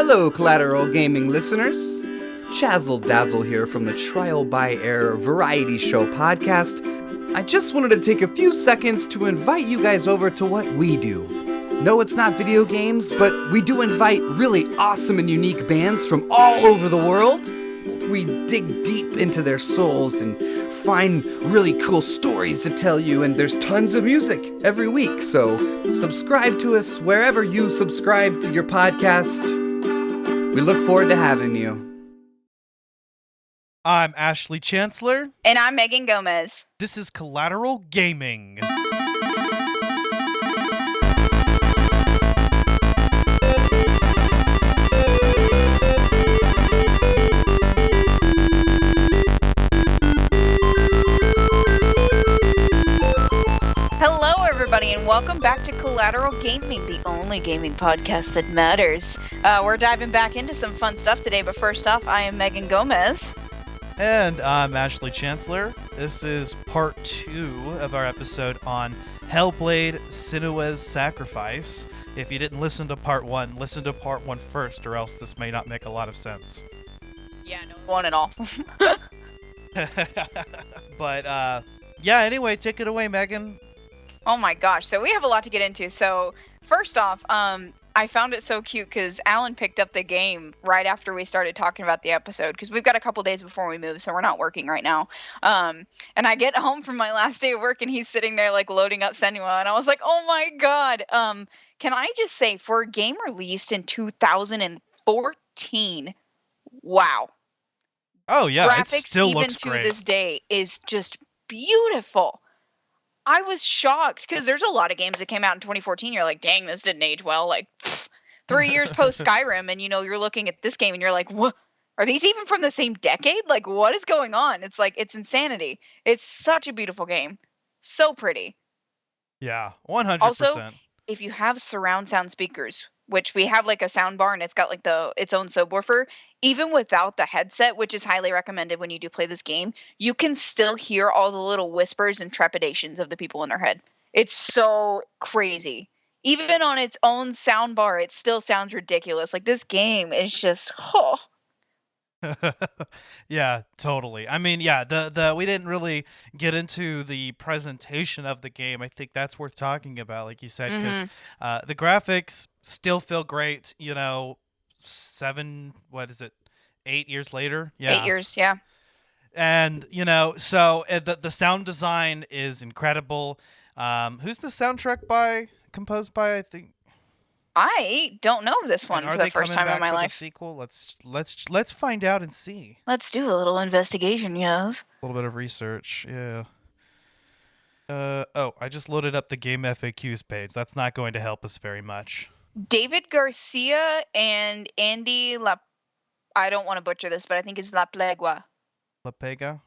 Hello, Collateral Gaming listeners. Chazzle Dazzle here from the Trial by Error Variety Show podcast. I just wanted to take a few seconds to invite you guys over to what we do. No, it's not video games, but we do invite really awesome and unique bands from all over the world. We dig deep into their souls and find really cool stories to tell you, and there's tons of music every week, so subscribe to us wherever you subscribe to your podcast. We look forward to having you. I'm Ashley Chancellor. And I'm Megan Gomez. This is Collateral Gaming. Hello, everybody, and welcome back to Collateral Gaming, the only gaming podcast that matters. We're diving back into some fun stuff today, but first off, I am Megan Gomez. And I'm Ashley Chancellor. This is part 2 of our episode on Hellblade, Senua's Sacrifice. If you didn't listen to part 1, listen to part 1 first, or else this may not make a lot of sense. Yeah, no, one and all. But, yeah, anyway, take it away, Megan. Oh my gosh, so we have a lot to get into. So, first off, I found it so cute because Alan picked up the game right after we started talking about the episode, because we've got a couple days before we move, so we're not working right now. And I get home from my last day of work, and he's sitting there, like, loading up Senua, and I was like, oh my god. Can I just say, for a game released in 2014, wow. Oh, yeah, Graphics it still even looks to great. this day is just beautiful. I was shocked because there's a lot of games that came out in 2014. You're like, dang, this didn't age well. Like 3 years post Skyrim, and you're looking at this game and you're like, what? Are these even from the same decade? Like, what is going on? It's like, it's insanity. It's such a beautiful game. So pretty. Yeah, 100%. Also, if you have surround sound speakers, which we have like a sound bar and it's got like its own subwoofer, even without the headset, which is highly recommended when you do play this game, you can still hear all the little whispers and trepidations of the people in their head. It's so crazy. Even on its own sound bar, it still sounds ridiculous. Like, this game is just, Yeah, totally. I mean, yeah, the we didn't really get into the presentation of the game. I think that's worth talking about, like you said, because the graphics still feel great. 8 years later? Yeah, 8 years, yeah. And so the sound design is incredible. Who's the soundtrack composed by? I think. I don't know this one for the first time in my life. Sequel? Let's find out and see. Let's do a little investigation, yes. A little bit of research, yeah. I just loaded up the game FAQs page. That's not going to help us very much. David Garcia and Andy I don't want to butcher this, but I think it's La Plegua. La Piega?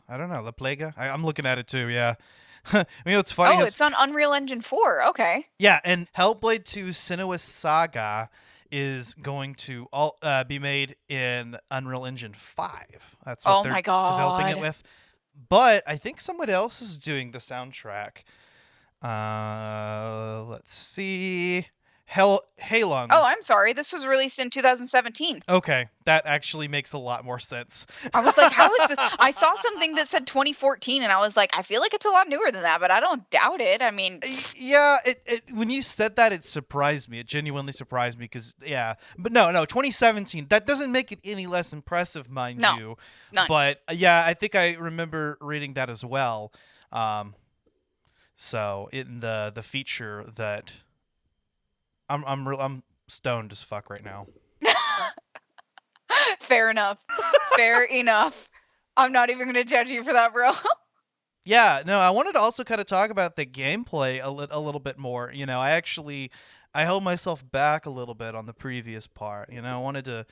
I don't know. La Plega? I'm looking at it too, yeah. It's funny. Oh, it's on Unreal Engine 4. Okay. Yeah, and Hellblade 2 Senua's Saga is going to be made in Unreal Engine 5. That's what they're developing it with. But I think someone else is doing the soundtrack. Let's see. Halong. Oh, I'm sorry. This was released in 2017. Okay, that actually makes a lot more sense. I was like, how is this? I saw something that said 2014, and I was like, I feel like it's a lot newer than that, but I don't doubt it. I mean... Yeah, when you said that, it surprised me. It genuinely surprised me, because, yeah. But no, 2017. That doesn't make it any less impressive, mind you. None. But, yeah, I think I remember reading that as well. So, in the feature that... I'm stoned as fuck right now. Fair enough. Fair enough. I'm not even going to judge you for that, bro. Yeah, no, I wanted to also kind of talk about the gameplay a little bit more. I held myself back a little bit on the previous part. I wanted to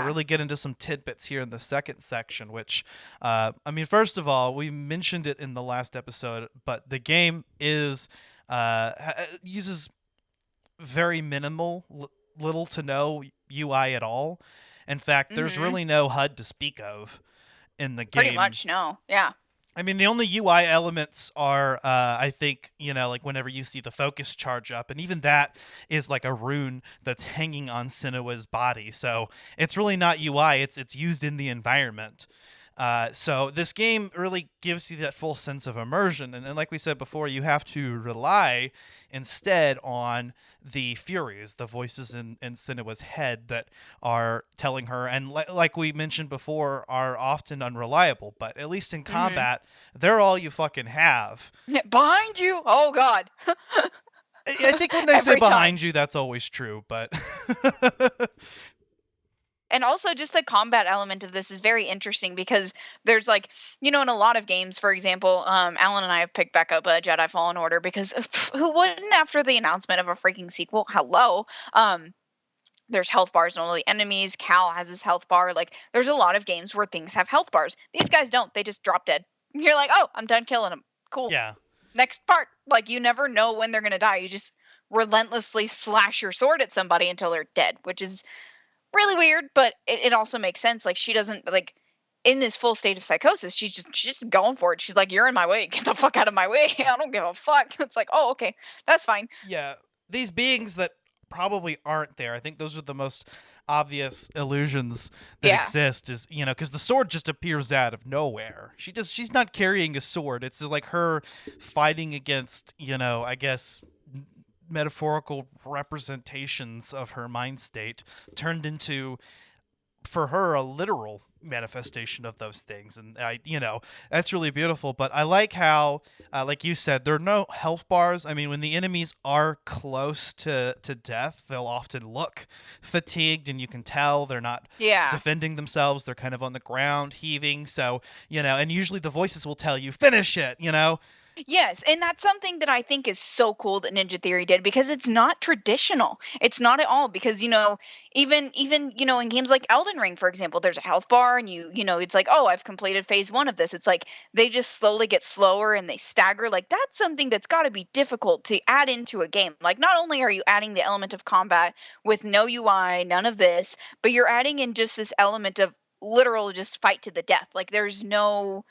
really get into some tidbits here in the second section, which, first of all, we mentioned it in the last episode, but the game uses very minimal, little to no UI at all. In fact, there's really no HUD to speak of in the game. Pretty much, no. Yeah. I mean, the only UI elements are, I think, like whenever you see the focus charge up, and even that is like a rune that's hanging on Senua's body. So it's really not UI; it's used in the environment. So this game really gives you that full sense of immersion, and like we said before, you have to rely instead on the Furies, the voices in Senua's head that are telling her, and like we mentioned before, are often unreliable. But at least in combat, they're all you fucking have. Behind you! Oh god. I think when they say behind you, that's always true, but. And also just the combat element of this is very interesting because there's like, in a lot of games, for example, Alan and I have picked back up Jedi Fallen Order because who wouldn't after the announcement of a freaking sequel? Hello. There's health bars on all the enemies. Cal has his health bar. Like, there's a lot of games where things have health bars. These guys don't. They just drop dead. You're like, oh, I'm done killing them. Cool. Yeah. Next part. Like, you never know when they're going to die. You just relentlessly slash your sword at somebody until they're dead, which is really weird, but it also makes sense. Like, she doesn't, like, in this full state of psychosis, she's just going for it. She's like, you're in my way. Get the fuck out of my way. I don't give a fuck. It's like, oh, okay. That's fine. Yeah. These beings that probably aren't there. I think those are the most obvious illusions that exist, is because the sword just appears out of nowhere. She's not carrying a sword. It's like her fighting against I guess metaphorical representations of her mind state turned into, for her, a literal manifestation of those things. And that's really beautiful. But I like how, like you said, there are no health bars. I mean, when the enemies are close to death, they'll often look fatigued, and you can tell they're not defending themselves. They're kind of on the ground heaving. So and usually the voices will tell you, finish it. Yes, and that's something that I think is so cool that Ninja Theory did, because it's not traditional. It's not at all, because even in games like Elden Ring, for example, there's a health bar, and it's like, oh, I've completed phase 1 of this. It's like they just slowly get slower and they stagger. Like, that's something that's got to be difficult to add into a game. Like, not only are you adding the element of combat with no UI, none of this, but you're adding in just this element of literal just fight to the death. Like, there's no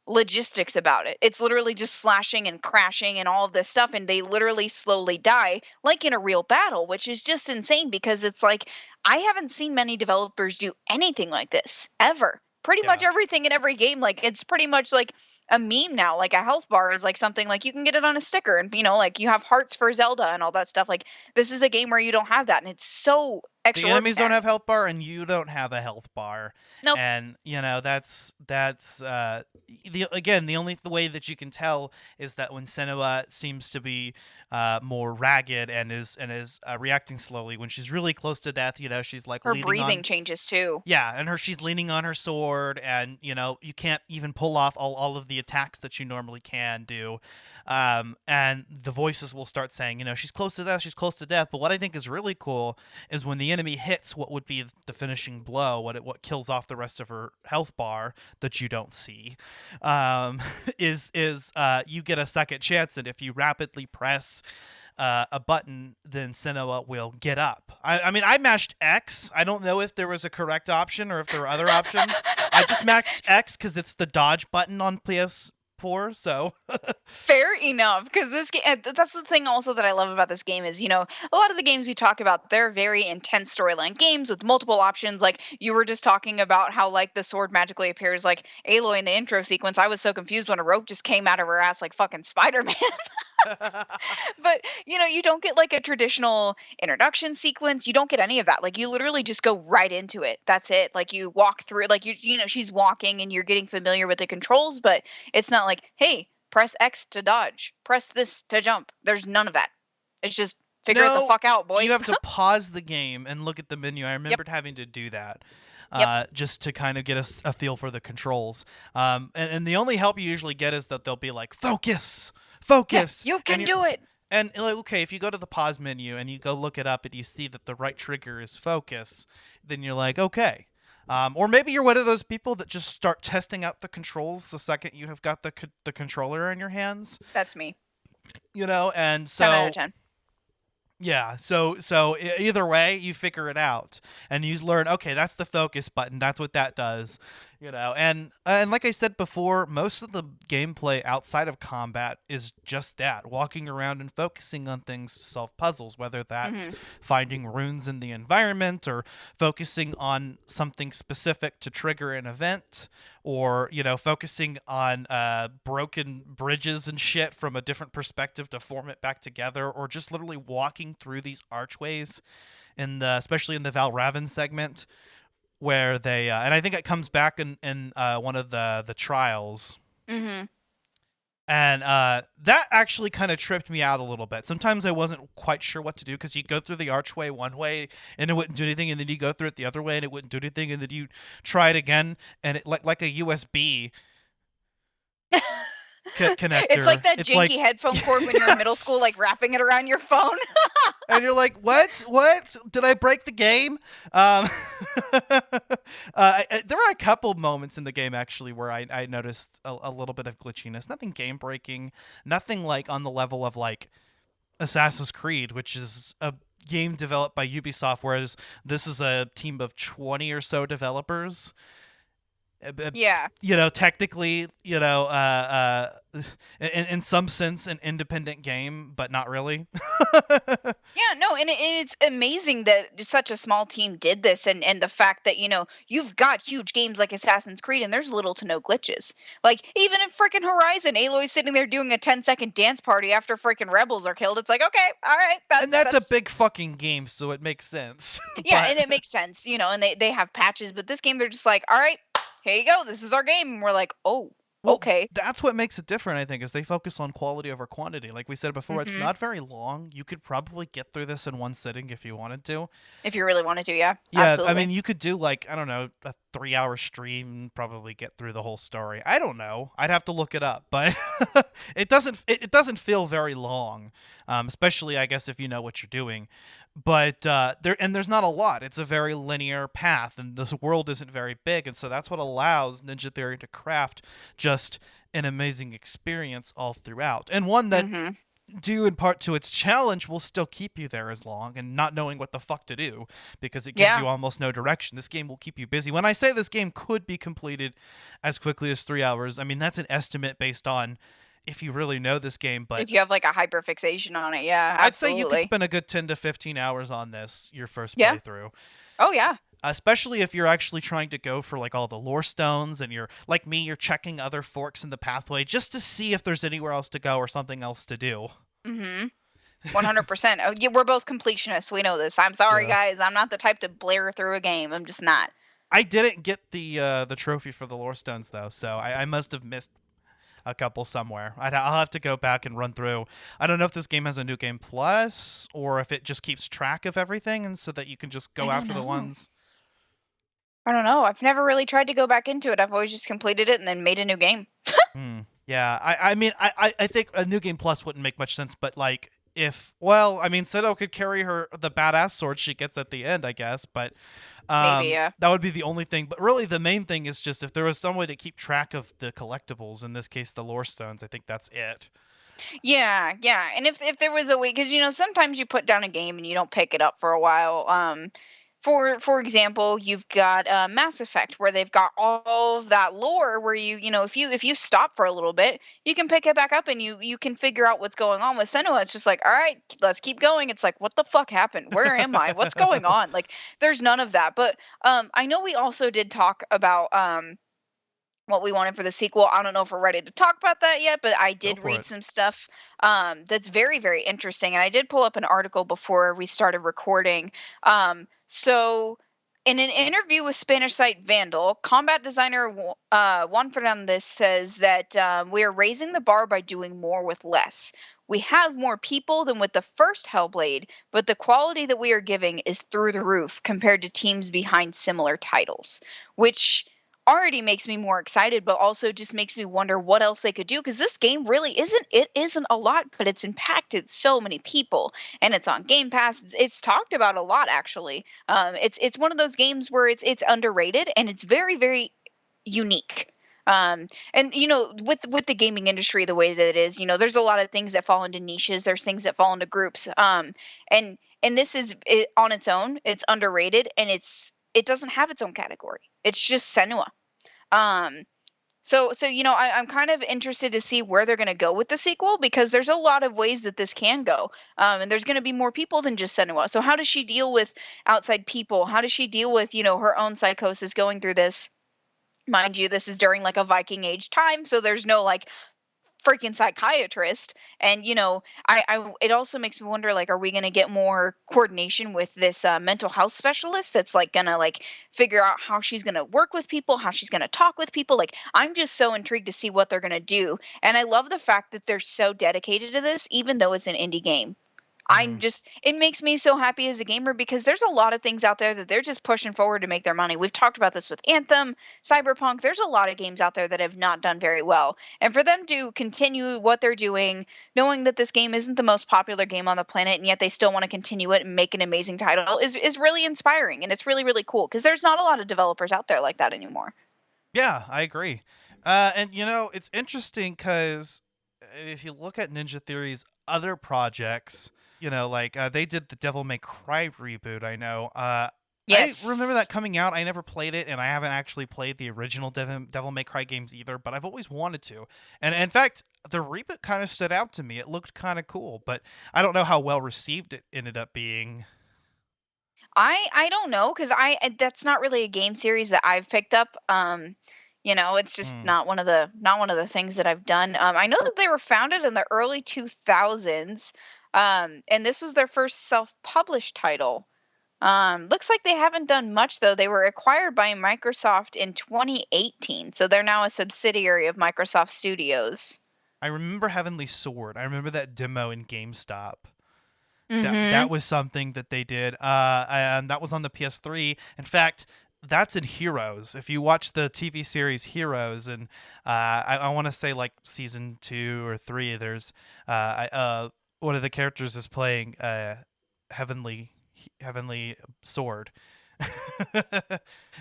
logistics about it. It's literally just slashing and crashing and all of this stuff, and they literally slowly die like in a real battle, which is just insane, because it's like, I haven't seen many developers do anything like this ever. Pretty much everything in every game, like, it's pretty much like a meme now. Like, a health bar is like something like you can get it on a sticker, and like you have hearts for Zelda and all that stuff. Like, this is a game where you don't have that, and it's so the enemies don't have health bar, and you don't have a health bar. Nope. And that's the only way that you can tell is that when Senua seems to be more ragged and is reacting slowly, when she's really close to death, she's like her breathing changes too. Yeah, and she's leaning on her sword, and you can't even pull off all of the attacks that you normally can do. And the voices will start saying, she's close to death, she's close to death. But what I think is really cool is when the enemy hits what would be the finishing blow, what kills off the rest of her health bar that you don't see, is you get a second chance, and if you rapidly press a button, then Senua will get up. I mean, I mashed X. I don't know if there was a correct option or if there were other options. I just maxed X because it's the dodge button on PS4, so fair enough, because this game, that's the thing also that I love about this game is, a lot of the games we talk about, they're very intense storyline games with multiple options. Like, you were just talking about how, like, the sword magically appears like Aloy in the intro sequence. I was so confused when a rope just came out of her ass like fucking Spider-Man. But you don't get like a traditional introduction sequence. You don't get any of that. Like, you literally just go right into it. That's it. Like, you walk through, like, she's walking and you're getting familiar with the controls, but it's not like, hey, press X to dodge, press this to jump. There's none of that. It's just figure it the fuck out, boy. You have to pause the game and look at the menu. I remembered having to do that. Just to kind of get a feel for the controls. And the only help you usually get is that they'll be like, focus. Yes, you can do it. And like, okay, if you go to the pause menu and you go look it up and you see that the right trigger is focus, then you're like, okay. Or maybe you're one of those people that just start testing out the controls the second you have got the controller in your hands. That's me. And so 10 out of 10. Yeah, so either way, you figure it out, and you learn, okay, that's the focus button, that's what that does, And like I said before, most of the gameplay outside of combat is just that, walking around and focusing on things to solve puzzles, whether that's Mm-hmm. finding runes in the environment or focusing on something specific to trigger an event, or focusing on broken bridges and shit from a different perspective to form it back together, or just literally walking through these archways especially in the Valravan segment, where they and I think it comes back in one of the trials. Mm-hmm. And that actually kind of tripped me out a little bit. Sometimes I wasn't quite sure what to do, because you go through the archway one way and it wouldn't do anything, and then you go through it the other way and it wouldn't do anything, and then you try it again and it like a USB connector. It's like that It's janky like, headphone cord when you're in middle yes. school, like wrapping it around your phone. And you're like, what? Did I break the game? There were a couple moments in the game, actually, where I noticed a little bit of glitchiness. Nothing game breaking, nothing like on the level of like Assassin's Creed, which is a game developed by Ubisoft, whereas this is a team of 20 or so developers. Yeah. Technically, in some sense, an independent game, but not really. Yeah, no, and it's amazing that such a small team did this, and the fact that you've got huge games like Assassin's Creed and there's little to no glitches. Like even in freaking Horizon, Aloy's sitting there doing a 10-second dance party after freaking rebels are killed. It's like, okay, all right, and that's a big fucking game, so it makes sense. Yeah, and it makes sense, and they have patches, but this game they're just like, all right, here you go, this is our game, and we're like, oh. Well, okay. That's what makes it different, I think, is they focus on quality over quantity. Like we said before, It's not very long. You could probably get through this in one sitting if you wanted to. If you really wanted to, yeah. Yeah, absolutely. I mean, you could do like, I don't know, a 3-hour stream and probably get through the whole story. I don't know. I'd have to look it up, but it doesn't feel very long, especially, I guess, if you know what you're doing. But there's not a lot. It's a very linear path, and this world isn't very big, and so that's what allows Ninja Theory to craft just an amazing experience all throughout, and one that, due in part to its challenge, will still keep you there as long, and not knowing what the fuck to do, because it gives you almost no direction. This game will keep you busy. When I say this game could be completed as quickly as 3 hours, I mean that's an estimate based on if you really know this game, but if you have like a hyperfixation on it, yeah, absolutely. I'd say you could spend a good 10 to 15 hours on this your first playthrough. Oh yeah. Especially if you're actually trying to go for like all the lore stones, and you're like me, you're checking other forks in the pathway just to see if there's anywhere else to go or something else to do. 100%. Oh, yeah, we're both completionists. We know this. I'm sorry, guys. I'm not the type to blare through a game. I'm just not. I didn't get the trophy for the lore stones though, so I must have missed a couple somewhere. I'll have to go back and run through. I don't know if this game has a new game plus, or if it just keeps track of everything, and so that you can just go after the ones. I don't know. I've never really tried to go back into it. I've always just completed it and then made a new game. Yeah, I mean, I think a new game plus wouldn't make much sense, but like Senua could carry the badass sword she gets at the end, I guess, but maybe, yeah. That would be the only thing. But really, the main thing is just if there was some way to keep track of the collectibles, in this case, the lore stones, I think that's it. Yeah, and if there was a way, because sometimes you put down a game and you don't pick it up for a while. For example, you've got Mass Effect, where they've got all of that lore where if you stop for a little bit, you can pick it back up and you can figure out what's going on. With Senua, it's just like, all right, let's keep going. It's like, what the fuck happened? Where am I? What's going on? Like, there's none of that. But I know we also did talk about what we wanted for the sequel. I don't know if we're ready to talk about that yet, but I did read some stuff that's very, very interesting. And I did pull up an article before we started recording. So in an interview with Spanish site Vandal, combat designer Juan Fernandez says that we are raising the bar by doing more with less. We have more people than with the first Hellblade, but the quality that we are giving is through the roof compared to teams behind similar titles, which already makes me more excited, but also just makes me wonder what else they could do, because this game really isn't a lot, but it's impacted so many people, and it's on Game Pass. It's talked about a lot, actually. It's one of those games where it's underrated, and it's very, very unique. And with the gaming industry the way that it is, there's a lot of things that fall into niches, there's things that fall into groups, and this is on its own. It's underrated, and it doesn't have its own category. It's just Senua. Um, so I'm kind of interested to see where they're going to go with the sequel, because there's a lot of ways that this can go. And there's going to be more people than just Senua. So how does she deal with outside people? How does she deal with, her own psychosis going through this? Mind you, this is during like a Viking age time, so there's no like freaking psychiatrist. And I it also makes me wonder, like, are we going to get more coordination with this mental health specialist that's like gonna like figure out how she's going to work with people, how she's going to talk with people? Like, I'm just so intrigued to see what they're going to do. And I love the fact that they're so dedicated to this, even though it's an indie game. Hmm. It makes me so happy as a gamer, because there's a lot of things out there that they're just pushing forward to make their money. We've talked about this with Anthem, Cyberpunk. There's a lot of games out there that have not done very well. And for them to continue what they're doing, knowing that this game isn't the most popular game on the planet, and yet they still want to continue it and make an amazing title, is really inspiring. And it's really, really cool, because there's not a lot of developers out there like that anymore. Yeah, I agree. And it's interesting because if you look at Ninja Theory's other projects, like they did the Devil May Cry reboot. I know. I Yes. remember that coming out. I never played it, and I haven't actually played the original Devil May Cry games either. But I've always wanted to. And in fact, the reboot kind of stood out to me. It looked kind of cool, but I don't know how well received it ended up being. I don't know, because that's not really a game series that I've picked up. It's just Hmm. not one of the things that I've done. I know that they were founded in the early 2000s, and this was their first self-published title. Looks like they haven't done much though. They were acquired by Microsoft in 2018, so they're now a subsidiary of Microsoft Studios. I remember Heavenly Sword. I remember that demo in GameStop. That Mm-hmm. was something that they did, and that was on the PS3. In fact, that's in Heroes. If you watch the TV series Heroes, and I want to say like season 2 or 3, there's one of the characters is playing Heavenly Sword.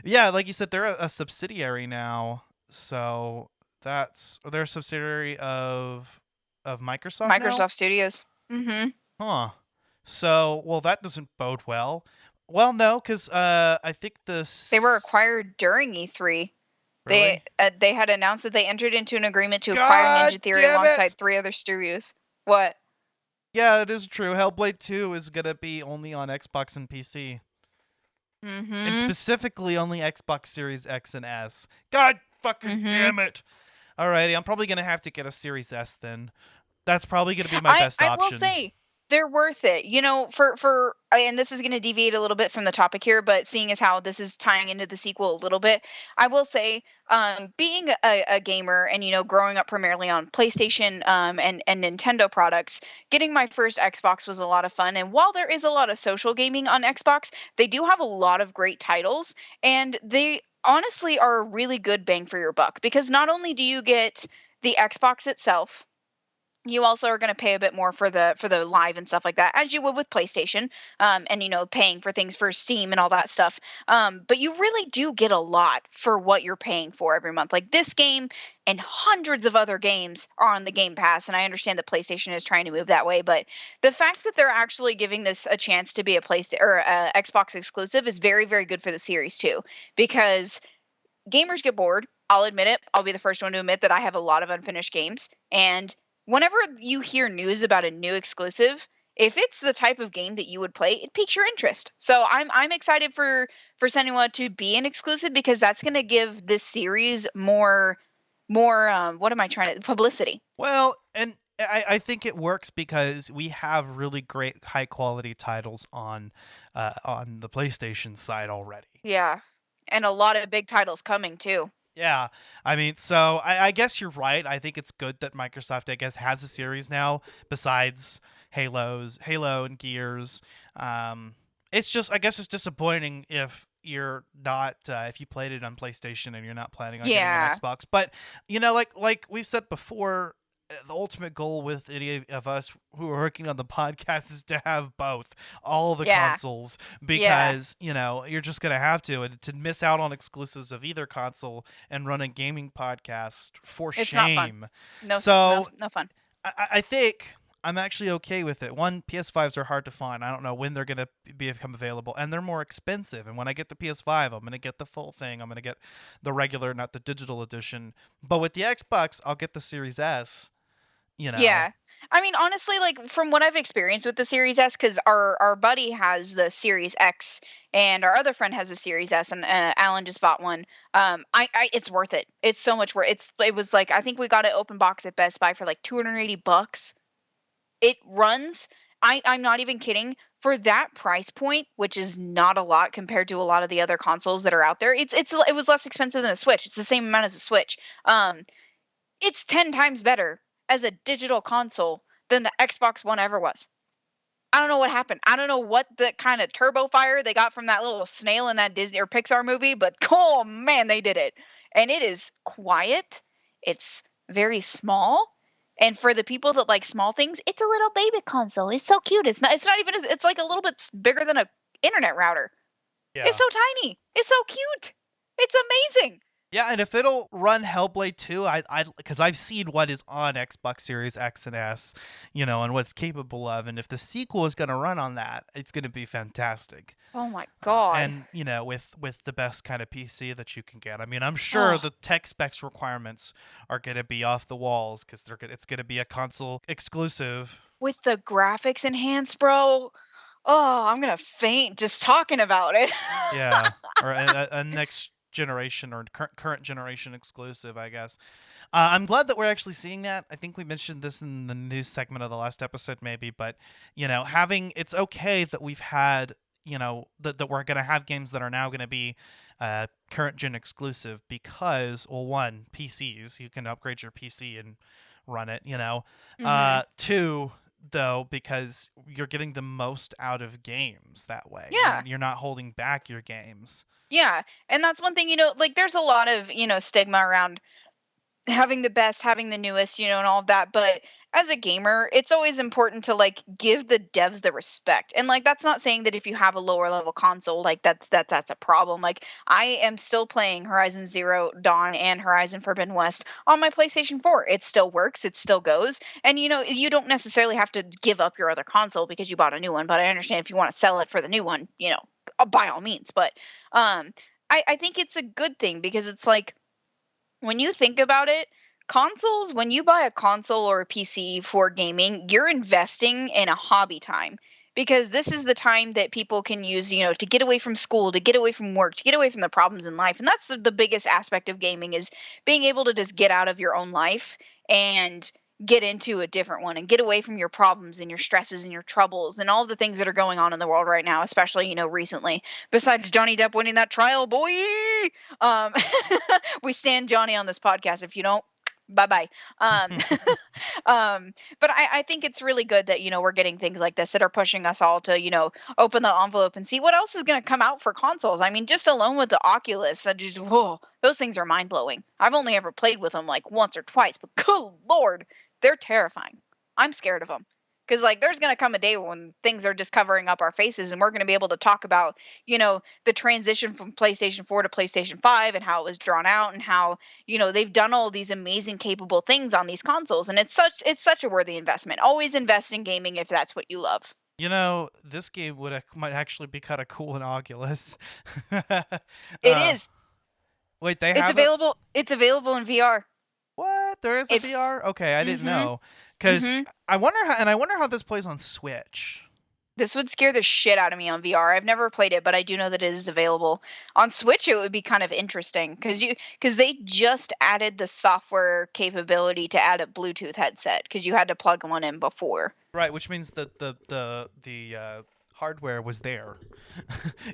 Yeah, like you said, they're a subsidiary now. So they're a subsidiary of Microsoft now. Microsoft Studios. Mm-hmm. Huh. So, well, that doesn't bode well. Well, no, because I think They were this acquired during E3. They really. they had announced that they entered into an agreement to acquire God Ninja Theory damn it! alongside three other studios. What? Yeah, it is true. Hellblade 2 is gonna be only on Xbox and PC, and Mm-hmm. specifically only Xbox Series X and S. God fucking Mm-hmm. damn it! Alrighty, I'm probably gonna have to get a Series S then. That's probably gonna be my I best I will option. say they're worth it. And this is going to deviate a little bit from the topic here, but seeing as how this is tying into the sequel a little bit, I will say, being a gamer and growing up primarily on PlayStation and Nintendo products, getting my first Xbox was a lot of fun. And while there is a lot of social gaming on Xbox, they do have a lot of great titles, and they honestly are a really good bang for your buck, because not only do you get the Xbox itself, you also are going to pay a bit more for the live and stuff like that, as you would with PlayStation, and paying for things for Steam and all that stuff. But you really do get a lot for what you're paying for every month. Like, this game and hundreds of other games are on the Game Pass, and I understand that PlayStation is trying to move that way, but the fact that they're actually giving this a chance to be a PlayStation or a Xbox exclusive is very, very good for the series too, because gamers get bored. I'll admit it. I'll be the first one to admit that I have a lot of unfinished games. And whenever you hear news about a new exclusive, if it's the type of game that you would play, it piques your interest. So I'm excited for Senua to be an exclusive, because that's going to give this series more what am I trying to publicity. Well, and I think it works because we have really great high quality titles on the PlayStation side already. Yeah. And a lot of big titles coming too. Yeah, I mean, so I guess you're right. I think it's good that Microsoft, I guess, has a series now besides Halo and Gears. It's just, I guess, it's disappointing if you're not, if you played it on PlayStation and you're not planning on getting an Yeah. Xbox. But like we've said before, the ultimate goal with any of us who are working on the podcast is to have both, all the Yeah. consoles, Yeah. because you're just gonna have to, and to miss out on exclusives of either console and run a gaming podcast, for It's not fun. shame. No, no, So no fun. I think I'm actually okay with it. One, PS5s are hard to find. I don't know when they're going to become available, and they're more expensive. And when I get the PS5, I'm going to get the full thing. I'm going to get the regular, not the digital edition. But with the Xbox, I'll get the Series S, you know. Yeah. I mean, honestly, like from what I've experienced with the Series S, because our buddy has the Series X, and our other friend has a Series S, and Alan just bought one. I it's worth it. It's so much worth. It was like I think we got it open box at Best Buy for like $280. It runs. I'm not even kidding. For that price point, which is not a lot compared to a lot of the other consoles that are out there, it was less expensive than a Switch. It's the same amount as a Switch. It's 10 times better as a digital console than the Xbox One ever was. I don't know what happened. I don't know what the kind of turbo fire they got from that little snail in that Disney or Pixar movie, but oh man, they did it. And it is quiet. It's very small. And for the people that like small things, it's a little baby console. It's so cute. It's not even it's like a little bit bigger than a internet router. Yeah. It's so tiny. It's so cute. It's amazing. Yeah, and if it'll run Hellblade 2, because I've seen what is on Xbox Series X and S, and what it's capable of, and if the sequel is going to run on that, it's going to be fantastic. Oh my god! And with the best kind of PC that you can get. I mean, I'm sure the tech specs requirements are going to be off the walls because it's going to be a console exclusive. With the graphics enhanced, bro. Oh, I'm gonna faint just talking about it. Yeah, or a next generation or current generation exclusive, I guess. I'm glad that we're actually seeing that. I think we mentioned this in the news segment of the last episode, maybe, but it's okay that we've had that we're going to have games that are now going to be current gen exclusive because, well, one, PCs, you can upgrade your PC and run it. Two, though, because you're getting the most out of games that way. Yeah. You're not holding back your games. Yeah, and that's one thing, like there's a lot of, stigma around having the best, having the newest, and all of that, but as a gamer, it's always important to like give the devs the respect. And like that's not saying that if you have a lower level console, like that's a problem. Like I am still playing Horizon Zero Dawn and Horizon Forbidden West on my PlayStation 4. It still works, it still goes. And you don't necessarily have to give up your other console because you bought a new one, but I understand if you want to sell it for the new one, by all means. But I think it's a good thing because it's like when you think about it, consoles, when you buy a console or a PC for gaming, you're investing in a hobby time because this is the time that people can use, to get away from school, to get away from work, to get away from the problems in life. And that's the biggest aspect of gaming is being able to just get out of your own life and get into a different one and get away from your problems and your stresses and your troubles and all the things that are going on in the world right now, especially, recently, besides Johnny Depp winning that trial, boy. We stand Johnny on this podcast. If you don't, bye-bye. But I think it's really good that, we're getting things like this that are pushing us all to, open the envelope and see what else is going to come out for consoles. I mean, just alone with the Oculus, those things are mind-blowing. I've only ever played with them like once or twice, but good Lord, they're terrifying. I'm scared of them. Because, like, there's going to come a day when things are just covering up our faces and we're going to be able to talk about, the transition from PlayStation 4 to PlayStation 5 and how it was drawn out and how, they've done all these amazing, capable things on these consoles. And it's such a worthy investment. Always invest in gaming if that's what you love. This game might actually be kind of cool in Oculus. It is. Wait, It's available in VR. What? There is a VR? Okay, I didn't know. Because I wonder how this plays on Switch. This would scare the shit out of me on VR. I've never played it, but I do know that it is available. On Switch, it would be kind of interesting because they just added the software capability to add a Bluetooth headset because you had to plug one in before. Right, which means that the hardware was there.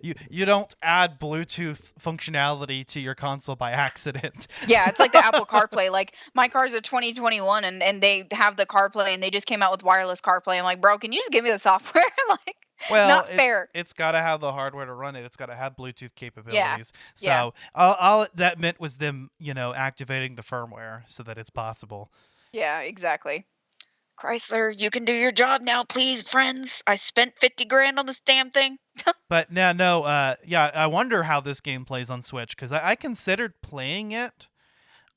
You don't add Bluetooth functionality to your console by accident. Yeah, it's like the Apple CarPlay. Like my car's a 2021 and they have the CarPlay and they just came out with wireless CarPlay. I'm like, bro, can you just give me the software? Like, well, not fair. It's got to have the hardware to run it. It's got to have Bluetooth capabilities. Yeah. So all that meant was them, activating the firmware so that it's possible. Yeah, exactly. Chrysler, you can do your job now, please, friends. I spent $50,000 on this damn thing. But no, I wonder how this game plays on Switch because I considered playing it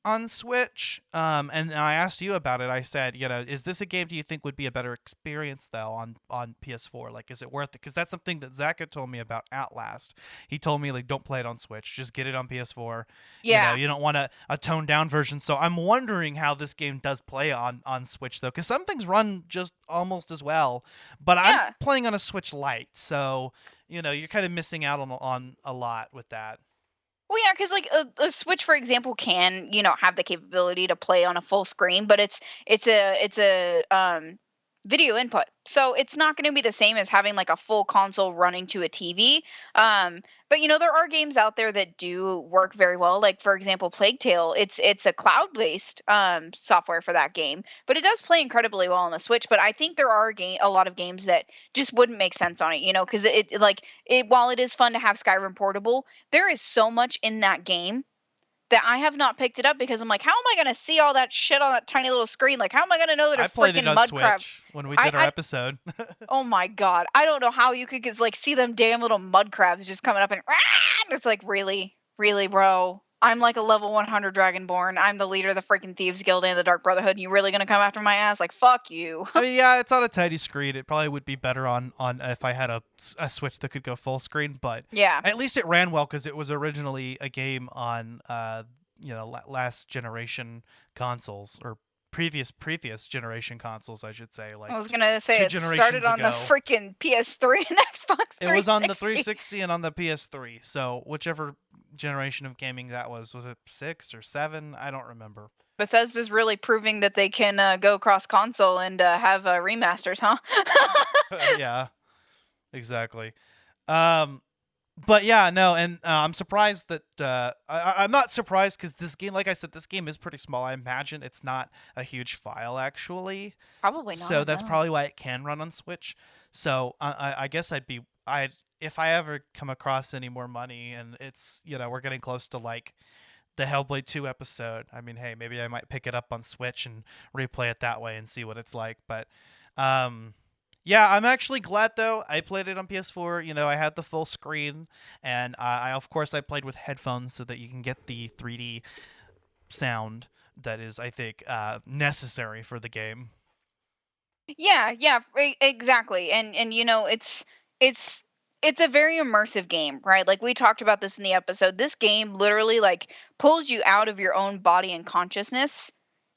on Switch. And I asked you about it. I said, is this a game do you think would be a better experience though on PS4? Like, is it worth it? Because that's something that Zach had told me about Outlast. He told me like, don't play it on Switch, just get it on PS4. Yeah. You don't want a toned down version. So I'm wondering how this game does play on Switch though, because some things run just almost as well. But I'm playing on a Switch Lite, so you're kind of missing out on a lot with that. Well, yeah, because like a Switch, for example, can have the capability to play on a full screen, but it's a video input, so it's not going to be the same as having like a full console running to a TV. But there are games out there that do work very well. Like for example, Plague Tale. It's a cloud-based software for that game, but it does play incredibly well on the Switch. But I think there are a lot of games that just wouldn't make sense on it, because while it is fun to have Skyrim portable, there is so much in that game that I have not picked it up because I'm like, how am I going to see all that shit on that tiny little screen? Like, how am I going to know that a freaking mud crab? When we did our episode. Oh my god, I don't know how you could see them damn little mud crabs just coming up and it's like, really, really, bro. I'm like a level 100 Dragonborn. I'm the leader of the freaking Thieves Guild and the Dark Brotherhood. And you really gonna come after my ass? Like, fuck you. I mean, yeah, it's on a tiny screen. It probably would be better on if I had a Switch that could go full screen. But yeah, at least it ran well because it was originally a game on last generation consoles or previous generation consoles, I should say. Like I was gonna say, it started on the freaking PS3 and Xbox 360. It was on the 360 and on the PS3. So whichever generation of gaming that was it 6 or 7? I don't remember. Bethesda's really proving that they can go cross console and have remasters, huh? Yeah, exactly. But yeah, no, and I'm surprised that I'm not surprised because this game, like I said, this game is pretty small. I imagine it's not a huge file actually. Probably not. So that's probably why it can run on Switch. So I guess if I ever come across any more money and it's we're getting close to like the Hellblade 2 episode. I mean, hey, maybe I might pick it up on Switch and replay it that way and see what it's like. But yeah, I'm actually glad though. I played it on PS4. I had the full screen, and I of course I played with headphones so that you can get the 3D sound that is, I think, necessary for the game. Yeah, exactly. And it's a very immersive game, right? Like we talked about this in the episode. This game literally like pulls you out of your own body and consciousness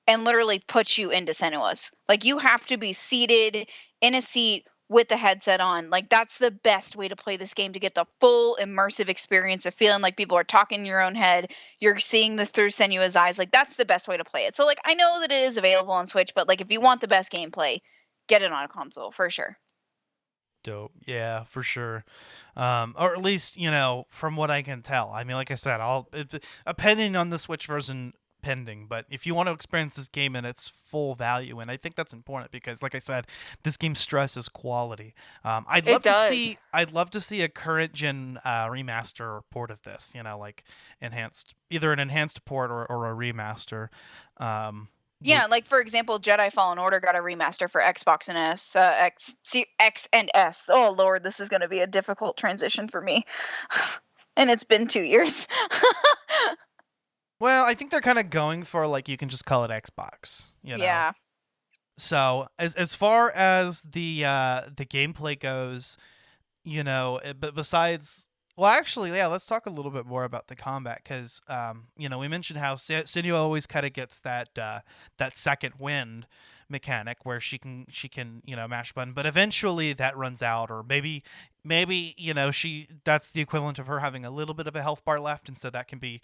and literally puts you into Senua's. Like you have to be seated in a seat with the headset on. Like that's the best way to play this game, to get the full immersive experience of feeling like people are talking in your own head. You're seeing this through Senua's eyes. Like that's the best way to play it. So like I know that it is available on Switch, but like if you want the best gameplay, get it on a console for sure. Dope. Yeah, for sure. Or at least, from what I can tell. I mean, like I said, depending on the Switch version pending, but if you want to experience this game in its full value, and I think that's important because, like I said, this game stresses quality. I'd love to see a current gen remaster or port of this. Like either an enhanced port or a remaster. Yeah, like for example, Jedi Fallen Order got a remaster for Xbox and X and S. Oh Lord, this is going to be a difficult transition for me, and it's been 2 years. Well, I think they're kind of going for like you can just call it Xbox. Yeah. So as far as the gameplay goes, but besides. Well, actually, yeah, let's talk a little bit more about the combat because, we mentioned how Senua always kind of gets that second wind mechanic where she can mash button, but eventually that runs out, or maybe that's the equivalent of her having a little bit of a health bar left, and so that can be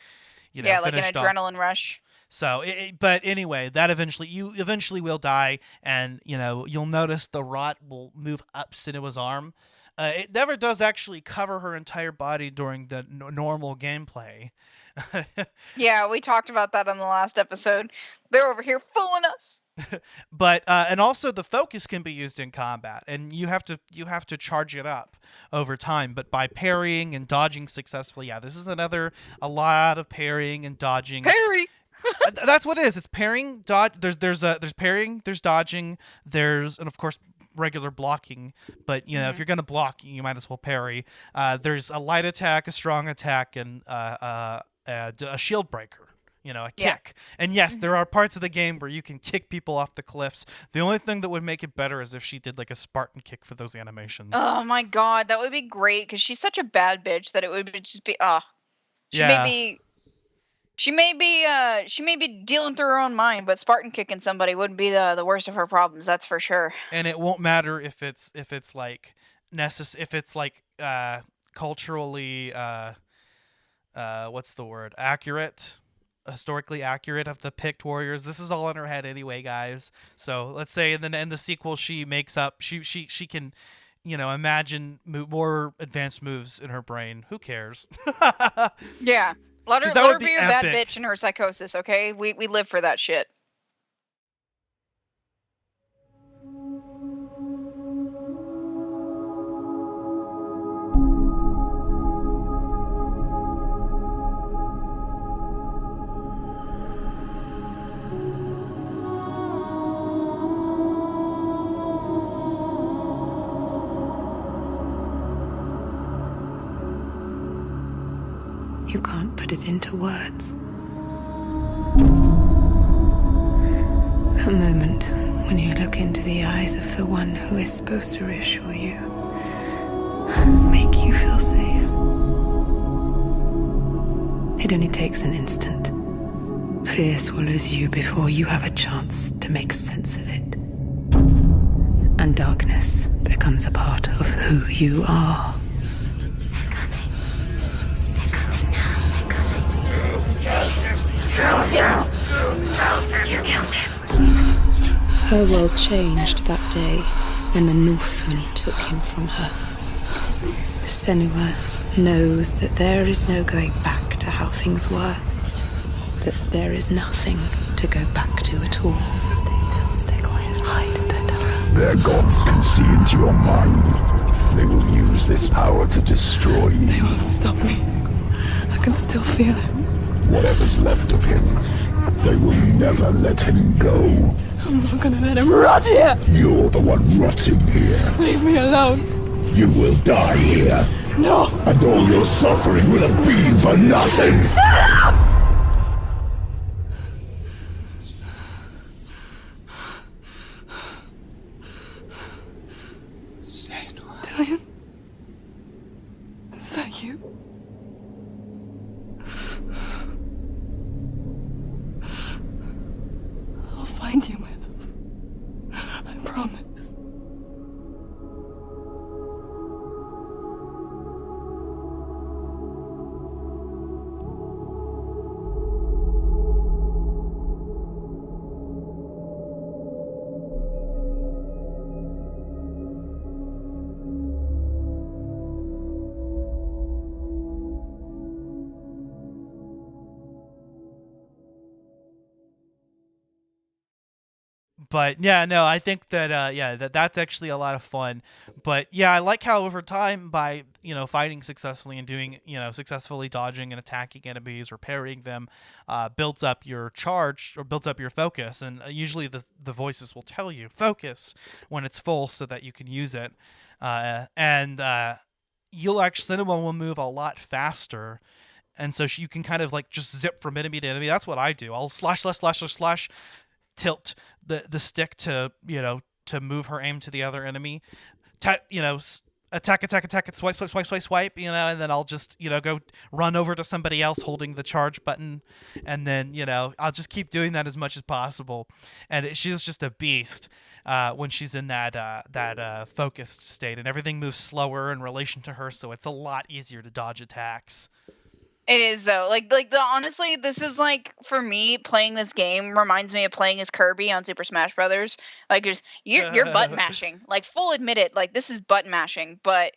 like an adrenaline off. rush. So, but anyway, that you eventually will die, and you'll notice the rot will move up Senua's arm. It never does actually cover her entire body during the normal gameplay. Yeah, we talked about that on the last episode. They're over here fooling us. But and also the focus can be used in combat, and you have to charge it up over time. But by parrying and dodging successfully, yeah, this is a lot of parrying and dodging. Parry. That's what it is. It's parrying, dodge. There's parrying, there's dodging, and of course regular blocking. But if you're gonna block, you might as well parry. There's a light attack, a strong attack, and a shield breaker. a Yeah. kick. And yes, there are parts of the game where you can kick people off the cliffs. The only thing that would make it better is if she did like a Spartan kick for those animations. Oh my god, that would be great because she's such a bad bitch that it would just be she may Yeah. be she may be dealing through her own mind, but Spartan kicking somebody wouldn't be the worst of her problems, that's for sure. And it won't matter if it's like if it's like culturally what's the word? Accurate, historically accurate of the picked warriors. This is all in her head anyway, guys. So let's say in the sequel she makes up she can imagine more advanced moves in her brain. Who cares? Yeah. Let her be a bad bitch in her psychosis, okay? We live for that shit. You can't put it into words. That moment when you look into the eyes of the one who is supposed to reassure you, make you feel safe. It only takes an instant. Fear swallows you before you have a chance to make sense of it. And darkness becomes a part of who you are. You killed him. Her world changed that day when the Northmen took him from her. Senua knows that there is no going back to how things were. That there is nothing to go back to at all. Stay still, stay quiet, hide, don't tell her. Their gods can see into your mind. They will use this power to destroy you. They won't stop me. I can still feel it. Whatever's left of him, they will never let him go. I'm not gonna let him rot here! You're the one rotting here. Leave me alone! You will die here. No! And all your suffering will have been for nothing! Shut up! Dillion? Is that you? I'll find you, my love. I promise. But yeah, no, I think that that's actually a lot of fun. But yeah, I like how over time by fighting successfully and doing successfully dodging and attacking enemies or parrying them, builds up your charge or builds up your focus. And usually the voices will tell you focus when it's full so that you can use it. You'll actually Senua will move a lot faster. And so you can kind of like just zip from enemy to enemy. That's what I do. I'll slash, tilt the stick to to move her aim to the other enemy, attack, swipe, and then I'll just go run over to somebody else holding the charge button, and then I'll just keep doing that as much as possible. And she's just a beast when she's in that focused state, and everything moves slower in relation to her, so it's a lot easier to dodge attacks. It is though. Honestly, this is like for me playing this game reminds me of playing as Kirby on Super Smash Brothers. Like just you're button mashing. Like full admit it. Like this is button mashing, but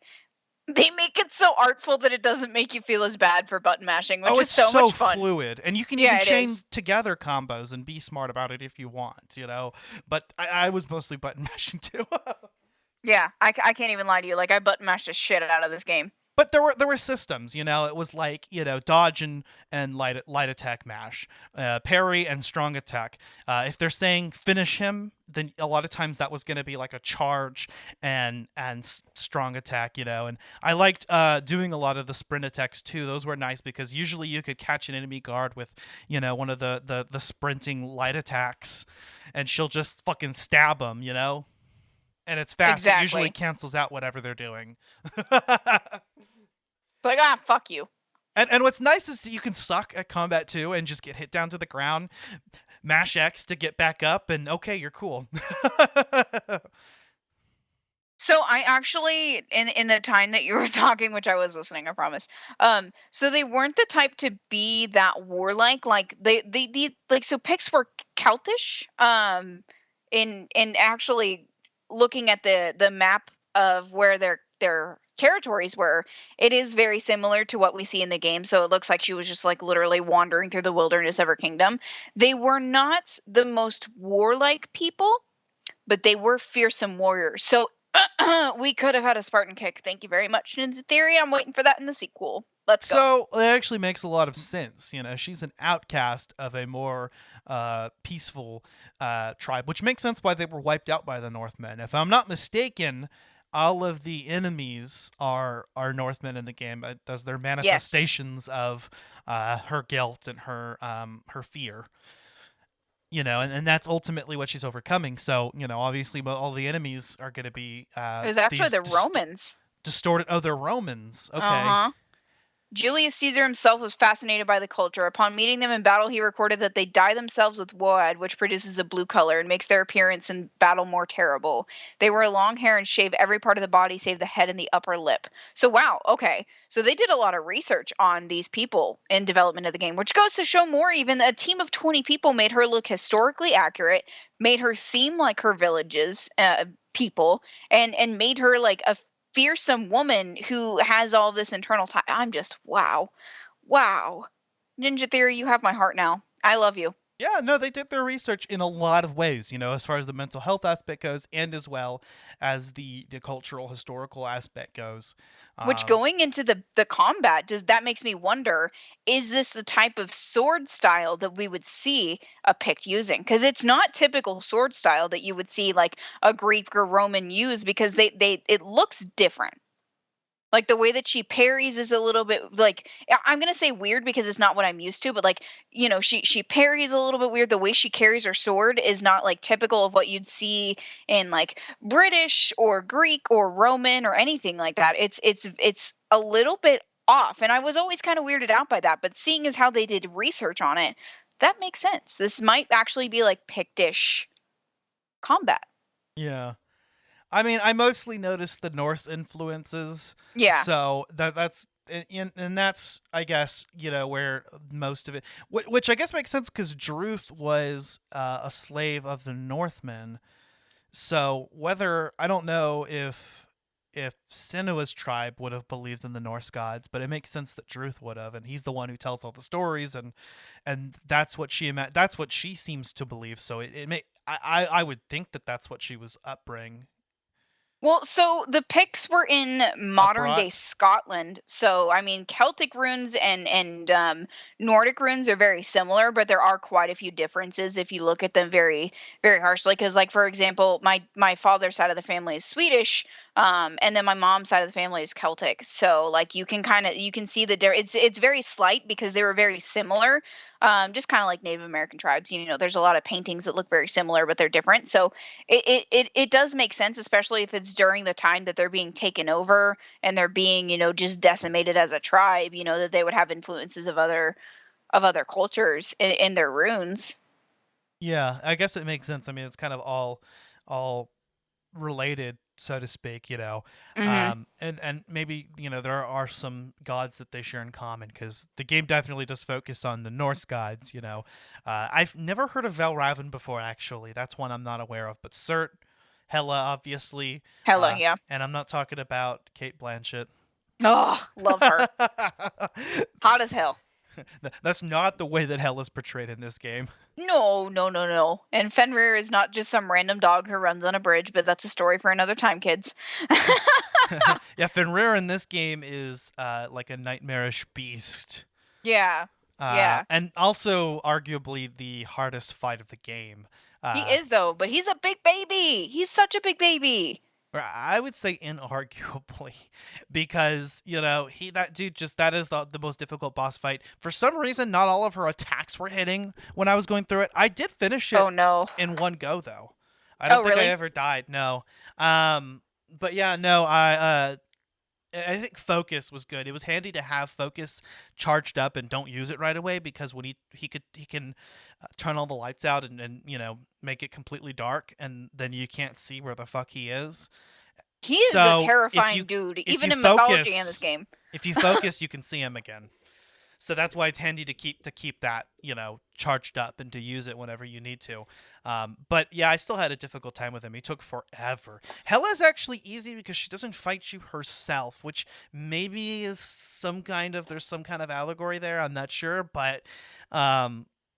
they make it so artful that it doesn't make you feel as bad for button mashing, which is so much fun. Fluid, and you can even chain together combos and be smart about it if you want, But I was mostly button mashing too. Yeah, I can't even lie to you. Like I button mashed the shit out of this game. But there were systems, you know. It was like, you know, dodge and light attack mash, parry and strong attack. If they're saying finish him, then a lot of times that was going to be like a charge and strong attack, you know. And I liked doing a lot of the sprint attacks too. Those were nice because usually you could catch an enemy guard with, you know, one of the sprinting light attacks, and she'll just fucking stab them, you know. And it's fast. Exactly. It usually cancels out whatever they're doing. Like, fuck you. And what's nice is that you can suck at combat too and just get hit down to the ground, mash X to get back up, and okay, you're cool. So I actually, in the time that you were talking, which I was listening, I promise. So they weren't the type to be that warlike. Like they like, so Picts were Celtish. In actually looking at the map of where their territories were, it is very similar to what we see in the game. So it looks like she was just like literally wandering through the wilderness of her kingdom. They were not the most warlike people, but they were fearsome warriors. So we could have had a Spartan kick. Thank you very much, Ninja Theory. I'm waiting for that in the sequel. Let's go. So it actually makes a lot of sense. You know, she's an outcast of a more peaceful tribe, which makes sense why they were wiped out by the Northmen. If I'm not mistaken, all of the enemies are Northmen in the game. Those they're manifestations of her guilt and her fear. You know, and that's ultimately what she's overcoming. So, you know, obviously, all the enemies are going to be. It was actually the Romans. Distorted. Oh, they're Romans. Okay. Julius Caesar himself was fascinated by the culture. Upon meeting them in battle, he recorded that they dye themselves with woad, which produces a blue color and makes their appearance in battle more terrible. They wear long hair and shave every part of the body save the head and the upper lip. So, wow, okay. So they did a lot of research on these people in development of the game, which goes to show more. Even a team of 20 people made her look historically accurate, made her seem like her village's people, and made her like a fearsome woman who has all this internal time. I'm just wow. Ninja Theory, you have my heart now. I love you. Yeah, no, they did their research in a lot of ways, you know, as far as the mental health aspect goes, and as well as the cultural historical aspect goes. Which, going into the combat, that makes me wonder, is this the type of sword style that we would see a Pict using? Because it's not typical sword style that you would see like a Greek or Roman use, because it looks different. Like the way that she parries is a little bit like, I'm going to say weird because it's not what I'm used to, but like, you know, she parries a little bit weird. The way she carries her sword is not like typical of what you'd see in like British or Greek or Roman or anything like that. It's a little bit off. And I was always kind of weirded out by that, but seeing as how they did research on it, that makes sense. This might actually be like Pictish combat. Yeah. I mean, I mostly noticed the Norse influences. Yeah. So that's and that's, I guess, you know, where most of it, which I guess makes sense because Druth was a slave of the Northmen. So I don't know if Senua's tribe would have believed in the Norse gods, but it makes sense that Druth would have, and he's the one who tells all the stories, and that's what she seems to believe. So I would think that that's what she was upbringing. Well, so the Picts were in modern-day Scotland. So, I mean, Celtic runes and Nordic runes are very similar, but there are quite a few differences if you look at them very, very harshly. Because, like, for example, my father's side of the family is Swedish, and then my mom's side of the family is Celtic. So, like, you can see the difference. It's very slight because they were very similar. Just kind of like Native American tribes, you know, there's a lot of paintings that look very similar, but they're different. So it does make sense, especially if it's during the time that they're being taken over and they're being, you know, just decimated as a tribe, you know, that they would have influences of other cultures in their runes. Yeah, I guess it makes sense. I mean, it's kind of all related, so to speak, you know. Mm-hmm. And maybe, you know, there are some gods that they share in common, because the game definitely does focus on the Norse gods, you know. I've never heard of Valravan before, actually. That's one I'm not aware of. But Cert, Hela, obviously. Hela, yeah. And I'm not talking about Cate Blanchett. Oh, love her. Hot as hell. That's not the way that Hela's portrayed in this game. No. And Fenrir is not just some random dog who runs on a bridge, but that's a story for another time, kids. Yeah, Fenrir in this game is like a nightmarish beast. Yeah. Yeah. And also arguably the hardest fight of the game. He is, though, but he's a big baby. He's such a big baby. I would say inarguably, because that dude that is the most difficult boss fight. For some reason, not all of her attacks were hitting when I was going through it. I did finish it. Oh no! In one go though. I don't think really? I ever died. No. But yeah, no. I think focus was good. It was handy to have focus charged up and don't use it right away, because when he can turn all the lights out and make it completely dark, and then you can't see where the fuck he is. He is a terrifying dude, even in mythology in this game. If you focus, you can see him again. So that's why it's handy to keep that charged up and to use it whenever you need to. But yeah, I still had a difficult time with him. He took forever. Hella's actually easy because she doesn't fight you herself, which maybe is there's some kind of allegory there. I'm not sure, but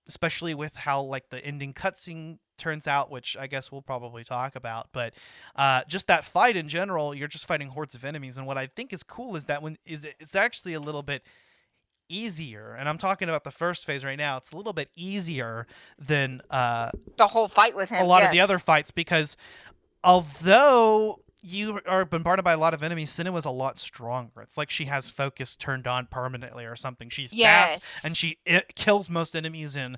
especially with how like the ending cutscene turns out, which I guess we'll probably talk about. But just that fight in general, you're just fighting hordes of enemies, and what I think is cool is that it's actually a little bit easier, and I'm talking about the first phase right now. It's a little bit easier than the whole fight with him. A lot of the other fights, because although you are bombarded by a lot of enemies, Senua's a lot stronger. It's like she has focus turned on permanently or something. She's fast, and she kills most enemies in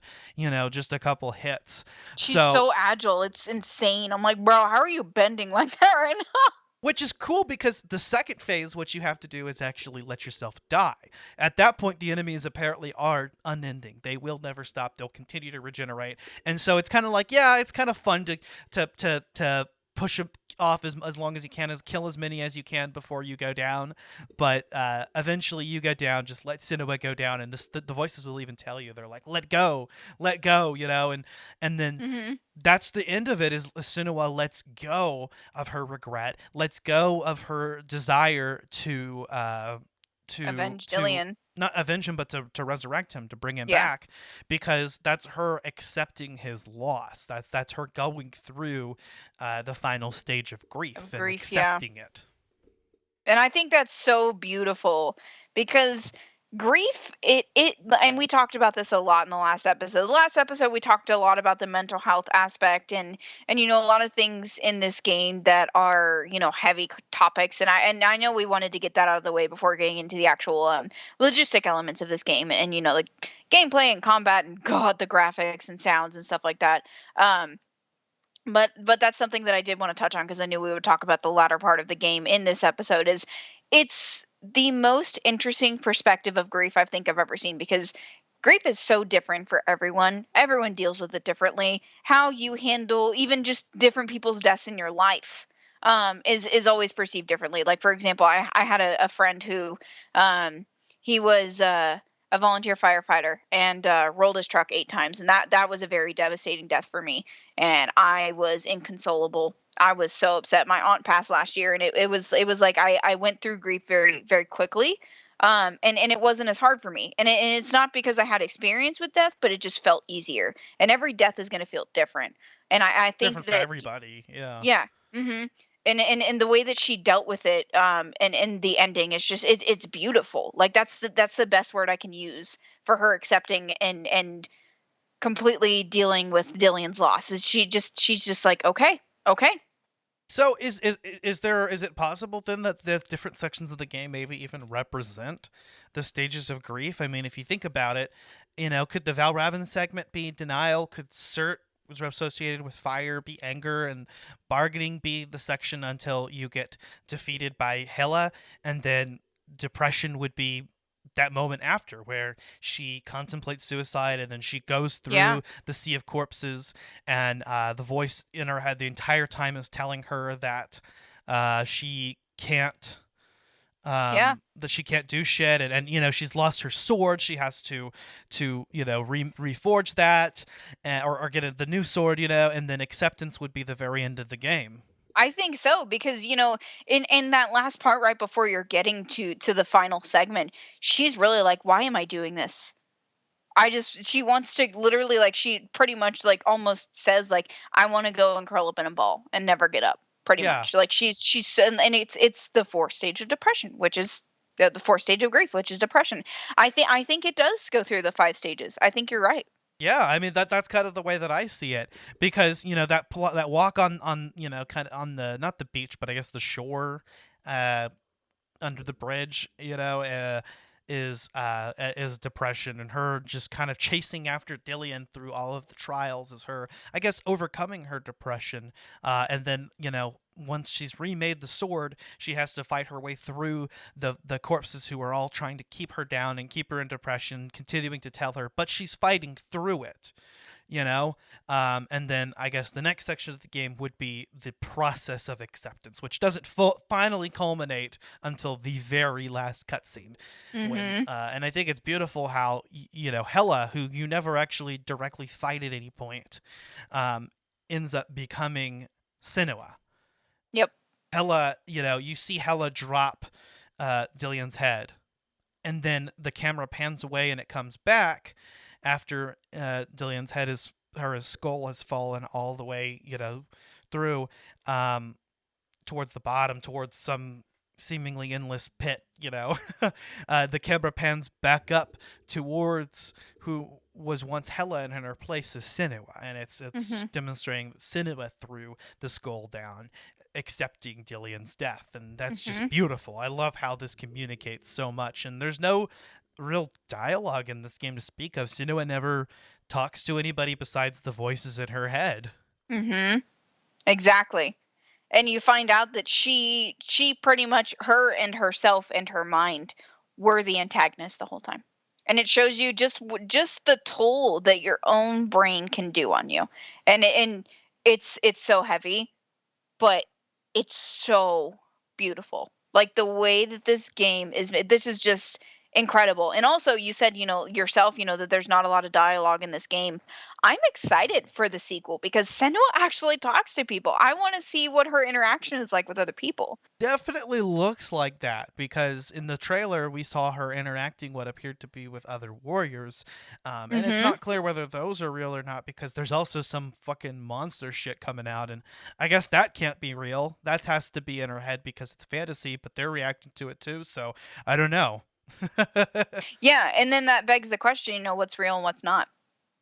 just a couple hits. She's so agile. It's insane. I'm like, bro, how are you bending like that right now? Which is cool, because the second phase, what you have to do is actually let yourself die. At that point, the enemies apparently are unending. They will never stop. They'll continue to regenerate. And so it's kind of like, yeah, it's kind of fun to push them off as long as you can, kill as many as you can before you go down. But eventually you go down, just let Senua go down, and the voices will even tell you, they're like, let go, and then that's the end of it, is Senua lets go of her regret, lets go of her desire to avenge Dillion. Not avenge him, but to resurrect him, to bring him back, because that's her accepting his loss. That's her going through the final stage of grief and accepting it. And I think that's so beautiful, because grief, and we talked about this a lot in the last episode. The last episode, we talked a lot about the mental health aspect, and a lot of things in this game that are heavy topics. And I know we wanted to get that out of the way before getting into the actual logistic elements of this game, and like gameplay and combat, and God, the graphics and sounds and stuff like that. But that's something that I did want to touch on, because I knew we would talk about the latter part of the game in this episode. It's the most interesting perspective of grief I think I've ever seen, because grief is so different for everyone. Everyone deals with it differently. How you handle even just different people's deaths in your life is always perceived differently. Like, for example, I had a friend who he was a volunteer firefighter and rolled his truck 8 times, and that was a very devastating death for me, and I was inconsolable. I was so upset. My aunt passed last year, and it was like I went through grief very, very quickly, and it wasn't as hard for me, and it's not because I had experience with death, but it just felt easier. And every death is going to feel different, and I think different that for everybody. Yeah. And the way that she dealt with it, and the ending is just it's beautiful. Like that's the best word I can use for her accepting and completely dealing with Dillion's loss. She's just like, okay. So is it possible then that the different sections of the game maybe even represent the stages of grief? I mean, if you think about it, could the Valravn segment be denial? Could Cert, was associated with fire, be anger, and bargaining be the section until you get defeated by Hela, and then depression would be that moment after where she contemplates suicide, and then she goes through the sea of corpses, and the voice in her head the entire time is telling her that she can't that she can't do shit, and she's lost her sword. She has to reforge that, or get the new sword, and then acceptance would be the very end of the game. I think so, because in that last part right before you're getting to the final segment, she's really like, why am I doing this? she wants to literally, like, she pretty much, like, almost says, like, I want to go and curl up in a ball and never get up, pretty Yeah. much. Like, and it's the fourth stage of depression, which is the fourth stage of grief, which is depression. I think it does go through the 5 stages. I think you're right. Yeah, I mean that's kind of the way that I see it, because that walk on kind of on the, not the beach, but I guess the shore, under the bridge, is depression, and her just kind of chasing after Dillion through all of the trials is her, I guess, overcoming her depression, and then once she's remade the sword, she has to fight her way through the corpses who are all trying to keep her down and keep her in depression, continuing to tell her, but she's fighting through it. And then I guess the next section of the game would be the process of acceptance, which doesn't finally culminate until the very last cutscene. Mm-hmm. And I think it's beautiful how Hela, who you never actually directly fight at any point, ends up becoming Senua. Yep. Hela, you see Hela drop Dillion's head, and then the camera pans away and it comes back after Dillion's head his skull has fallen all the way, through towards the bottom, towards some seemingly endless pit, the camera pans back up towards who was once Hela, and in her place is Senua, and it's Mm-hmm. demonstrating that Senua threw the skull down, accepting Dillion's death, and that's Mm-hmm. just beautiful. I love how this communicates so much, and there's no real dialogue in this game to speak of. Senua never talks to anybody besides the voices in her head. Mm-hmm. Exactly. And you find out that she pretty much, her and herself and her mind were the antagonist the whole time. And it shows you just the toll that your own brain can do on you. And it's so heavy, but it's so beautiful. Like, the way that this game is, this is just incredible. And also, you said, yourself, that there's not a lot of dialogue in this game. I'm excited for the sequel because Senua actually talks to people. I want to see what her interaction is like with other people. Definitely looks like that, because in the trailer we saw her interacting what appeared to be with other warriors, and it's Mm-hmm. not clear whether those are real or not, because there's also some fucking monster shit coming out, and I guess that can't be real. That has to be in her head because it's fantasy, but they're reacting to it too, so I don't know. Yeah, and then that begs the question, what's real and what's not.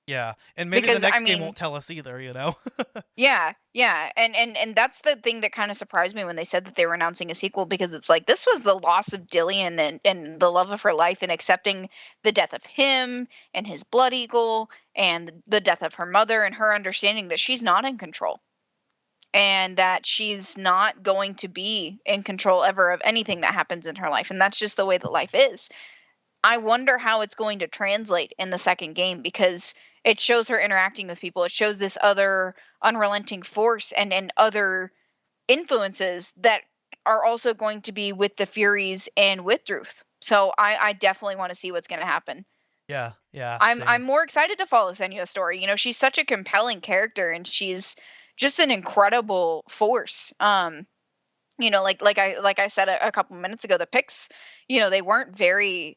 Yeah, and maybe the Because, next game won't tell us either, yeah, and that's the thing that kind of surprised me when they said that they were announcing a sequel, because it's like, this was the loss of Dillion and the love of her life, and accepting the death of him and his blood eagle, and the death of her mother, and her understanding that she's not in control, and that she's not going to be in control ever of anything that happens in her life, and that's just the way that life is. I wonder how it's going to translate in the second game, because it shows her interacting with people. It shows this other unrelenting force and other influences that are also going to be with the Furies and with Druth. So I definitely want to see what's going to happen. Yeah, I'm same. I'm more excited to follow Senua's story. She's such a compelling character, and she's just an incredible force. Like I said a couple minutes ago, the Picts, they weren't very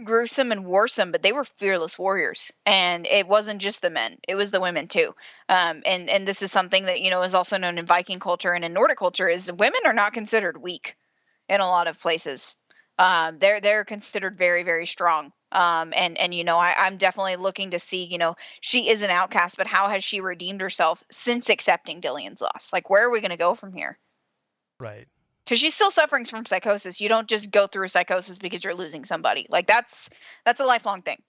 gruesome and warsome, but they were fearless warriors, and it wasn't just the men, it was the women too. And this is something that is also known in Viking culture and in Nordic culture, is women are not considered weak in a lot of places. They're considered very, very strong. I'm definitely looking to see, she is an outcast, but how has she redeemed herself since accepting Dillion's loss? Like, where are we going to go from here? Right. Because she's still suffering from psychosis. You don't just go through a psychosis because you're losing somebody. Like, that's a lifelong thing.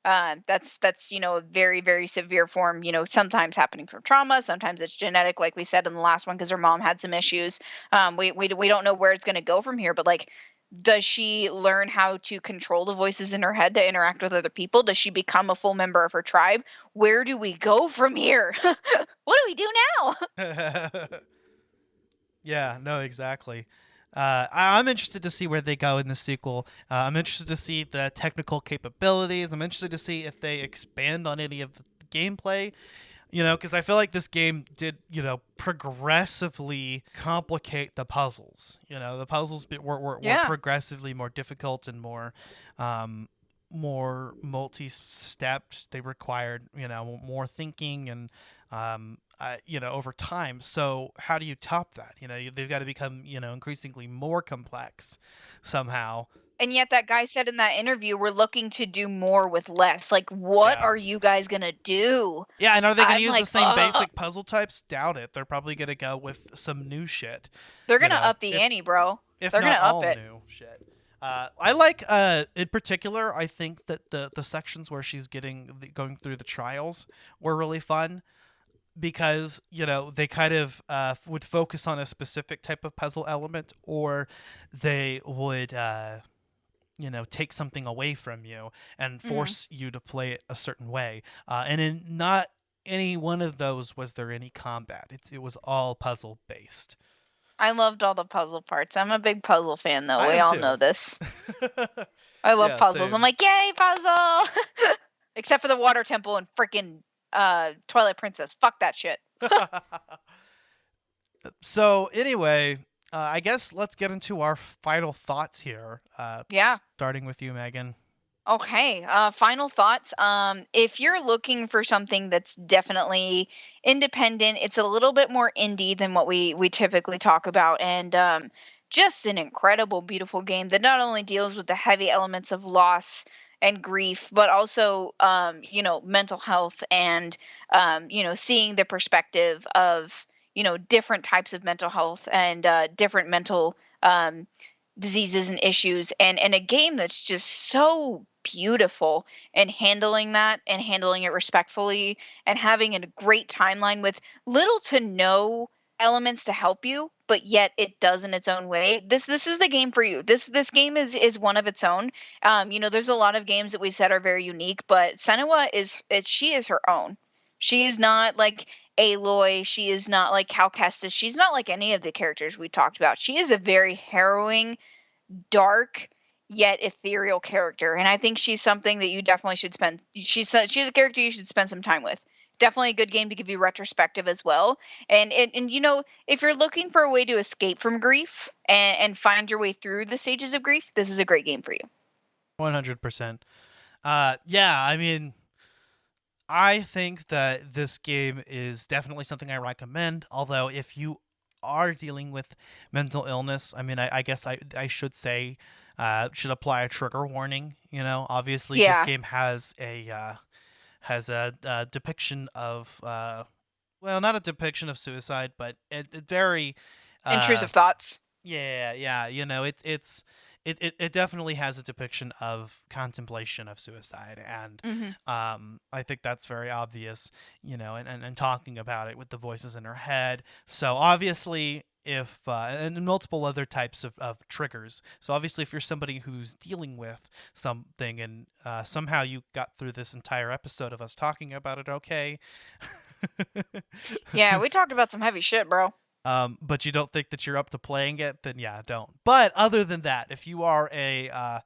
That's a very, very severe form. Sometimes happening from trauma. Sometimes it's genetic, like we said in the last one, because her mom had some issues. We don't know where it's going to go from here. But, like, does she learn how to control the voices in her head to interact with other people? Does she become a full member of her tribe? Where do we go from here? What do we do now? Yeah, no, exactly. I'm interested to see where they go in the sequel. I'm interested to see the technical capabilities. I'm interested to see if they expand on any of the gameplay. Because I feel like this game did, progressively complicate the puzzles. The puzzles were Yeah. progressively more difficult and more more multi-stepped. They required, more thinking and, over time. So how do you top that? They've got to become, increasingly more complex somehow. And yet that guy said in that interview, we're looking to do more with less. Like, what are you guys going to do? Yeah, and are they going to use the same basic puzzle types? Doubt it. They're probably going to go with some new shit. They're going to up the ante, bro. If they're not gonna all up it. New shit. I like, in particular, I think that the sections where she's going through the trials were really fun. Because, they kind of would focus on a specific type of puzzle element, or they would take something away from you and force you to play it a certain way. And in not any one of those was there any combat. It was all puzzle based. I loved all the puzzle parts. I'm a big puzzle fan, though. We all know this. I love puzzles. Same. I'm like, yay, puzzle! Except for the water temple and freaking Twilight Princess. Fuck that shit. So anyway, I guess let's get into our final thoughts here. Starting with you, Megan. Okay. Final thoughts. If you're looking for something that's definitely independent, it's a little bit more indie than what we typically talk about, and just an incredible, beautiful game that not only deals with the heavy elements of loss and grief, but also, mental health and, seeing the perspective of, different types of mental health and different mental diseases and issues, and a game that's just so beautiful and handling that and handling it respectfully and having a great timeline with little to no elements to help you, but yet it does in its own way. This is the game for you. This game is one of its own. There's a lot of games that we said are very unique, but Senua she is her own. She is not like Aloy. She is not like Cal Kestis. She's not like any of the characters we talked about. She is a very harrowing, dark, yet ethereal character, and I think she's something that you definitely should spend. She's a character you should spend some time with. Definitely a good game to give you retrospective as well. And if you're looking for a way to escape from grief and find your way through the stages of grief, this is a great game for you. 100%. I mean, I think that this game is definitely something I recommend. Although if you are dealing with mental illness, I mean, I guess I should say, should apply a trigger warning. Obviously this game has a depiction of, not a depiction of suicide, but it very intrusive thoughts. Yeah. It definitely has a depiction of contemplation of suicide, and I think that's very obvious, and talking about it with the voices in her head. So obviously, if and multiple other types of triggers. So obviously, if you're somebody who's dealing with something and somehow you got through this entire episode of us talking about it, okay. Yeah, we talked about some heavy shit, bro. But you don't think that you're up to playing it, then yeah, don't. But other than that, if you are a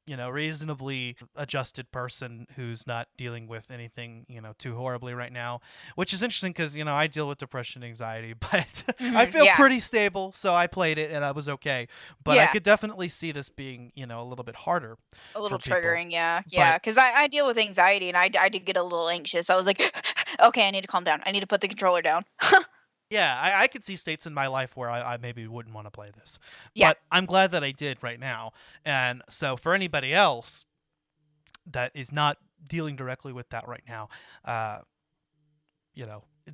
reasonably adjusted person who's not dealing with anything, too horribly right now, which is interesting because, I deal with depression, anxiety, but I feel pretty stable. So I played it and I was okay. But I could definitely see this being, a little bit harder. A little triggering. Yeah. Because I deal with anxiety and I did get a little anxious. I was like, okay, I need to calm down. I need to put the controller down. Yeah, I could see states in my life where I maybe wouldn't want to play this. Yeah. But I'm glad that I did right now. And so for anybody else that is not dealing directly with that right now,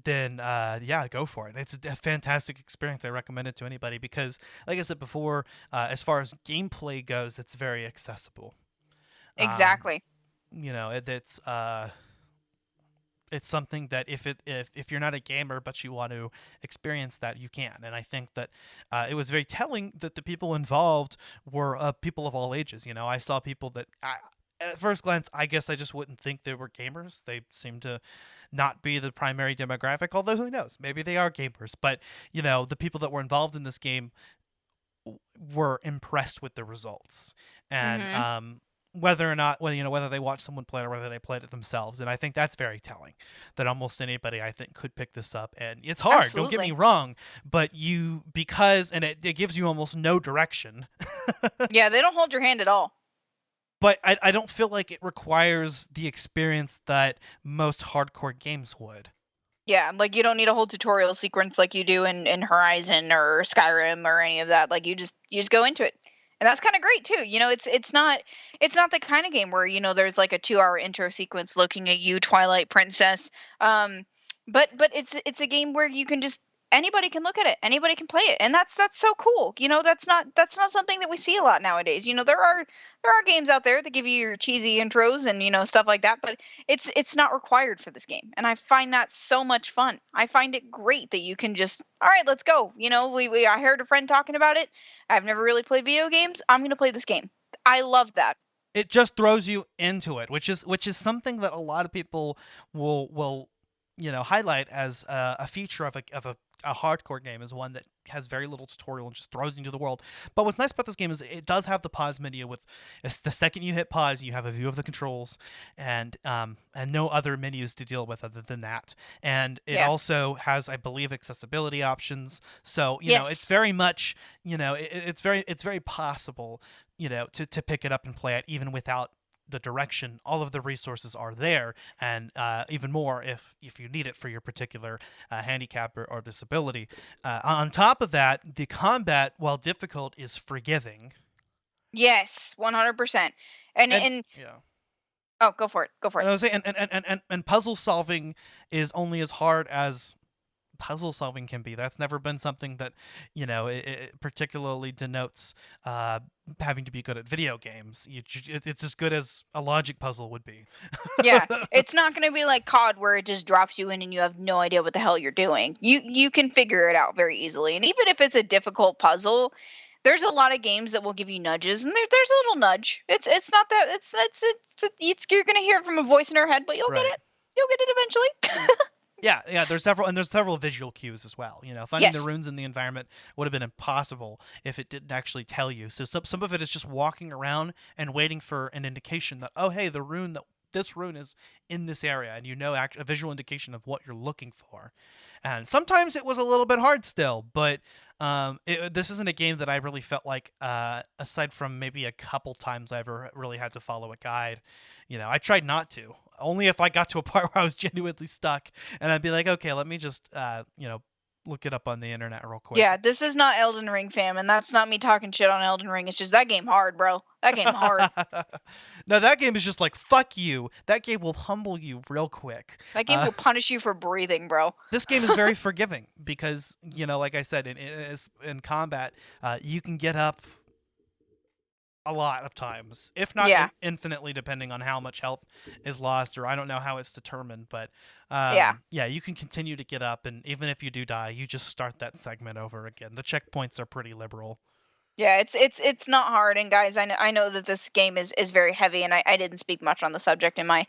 then go for it. It's a fantastic experience. I recommend it to anybody because, like I said before, as far as gameplay goes, it's very accessible. Exactly. It's something that if you're not a gamer but you want to experience that, you can. And I think that it was very telling that the people involved were people of all ages. I saw people that at first glance, I guess I just wouldn't think they were gamers. They seem to not be the primary demographic, although who knows? Maybe they are gamers. But, the people that were involved in this game were impressed with the results. And whether or not, whether they watched someone play it or whether they played it themselves. And I think that's very telling that almost anybody, I think, could pick this up. And it's hard, Absolutely. Don't get me wrong, but it gives you almost no direction. Yeah, they don't hold your hand at all. but I don't feel like it requires the experience that most hardcore games would. Yeah, like you don't need a whole tutorial sequence like you do in Horizon or Skyrim or any of that. Like you just go into it. And that's kind of great too. It's not the kind of game where, there's like a 2-hour intro sequence looking at you, Twilight Princess. But it's a game where you can just anybody can look at it, anybody can play it, and that's so cool. That's not something that we see a lot nowadays. There are games out there that give you your cheesy intros and stuff like that, but it's not required for this game, and I find that so much fun. I find it great that you can just, all right, let's go. I heard a friend talking about it. I've never really played video games. I'm gonna play this game. I love that. It just throws you into it, which is something that a lot of people will highlight as a feature of a hardcore game, is one that has very little tutorial and just throws you into the world. But what's nice about this game is it does have the pause menu. With the second you hit pause, you have a view of the controls and no other menus to deal with other than that. And it also has, I believe, accessibility options. So it's very much it's very possible to pick it up and play it even without the direction. All of the resources are there, and even more if you need it for your particular handicap or disability. On top of that, the combat, while difficult, is forgiving. Yes, 100%. And yeah. Oh, go for it. And I was saying, and puzzle solving is only as hard as puzzle solving can be. That's never been something that it particularly denotes having to be good at video games. It's as good as a logic puzzle would be. Yeah, it's not going to be like COD where it just drops you in and you have no idea what the hell you're doing. You can figure it out very easily, and even if it's a difficult puzzle, there's a lot of games that will give you nudges, and there's a little nudge. It's not that you're going to hear it from a voice in her head, but you'll get it. You'll get it eventually. Yeah, there's several visual cues as well. Finding the runes in the environment would have been impossible if it didn't actually tell you. So some of it is just walking around and waiting for an indication that, oh hey, this rune is in this area, and a visual indication of what you're looking for. And sometimes it was a little bit hard still, but this isn't a game that I really felt like, aside from maybe a couple times I ever really had to follow a guide. I tried not to. Only if I got to a part where I was genuinely stuck, and I'd be like, okay, let me just, look it up on the internet real quick. Yeah, this is not Elden Ring, fam, and that's not me talking shit on Elden Ring. It's just that game hard, bro. That game hard. No, that game is just like, fuck you. That game will humble you real quick. That game will punish you for breathing, bro. This game is very forgiving because, like I said, in combat, you can get up a lot of times, if not infinitely, depending on how much health is lost, or I don't know how it's determined, but you can continue to get up, and even if you do die, you just start that segment over again. The checkpoints are pretty liberal. Yeah, it's not hard, and guys, I know that this game is very heavy, and I didn't speak much on the subject in my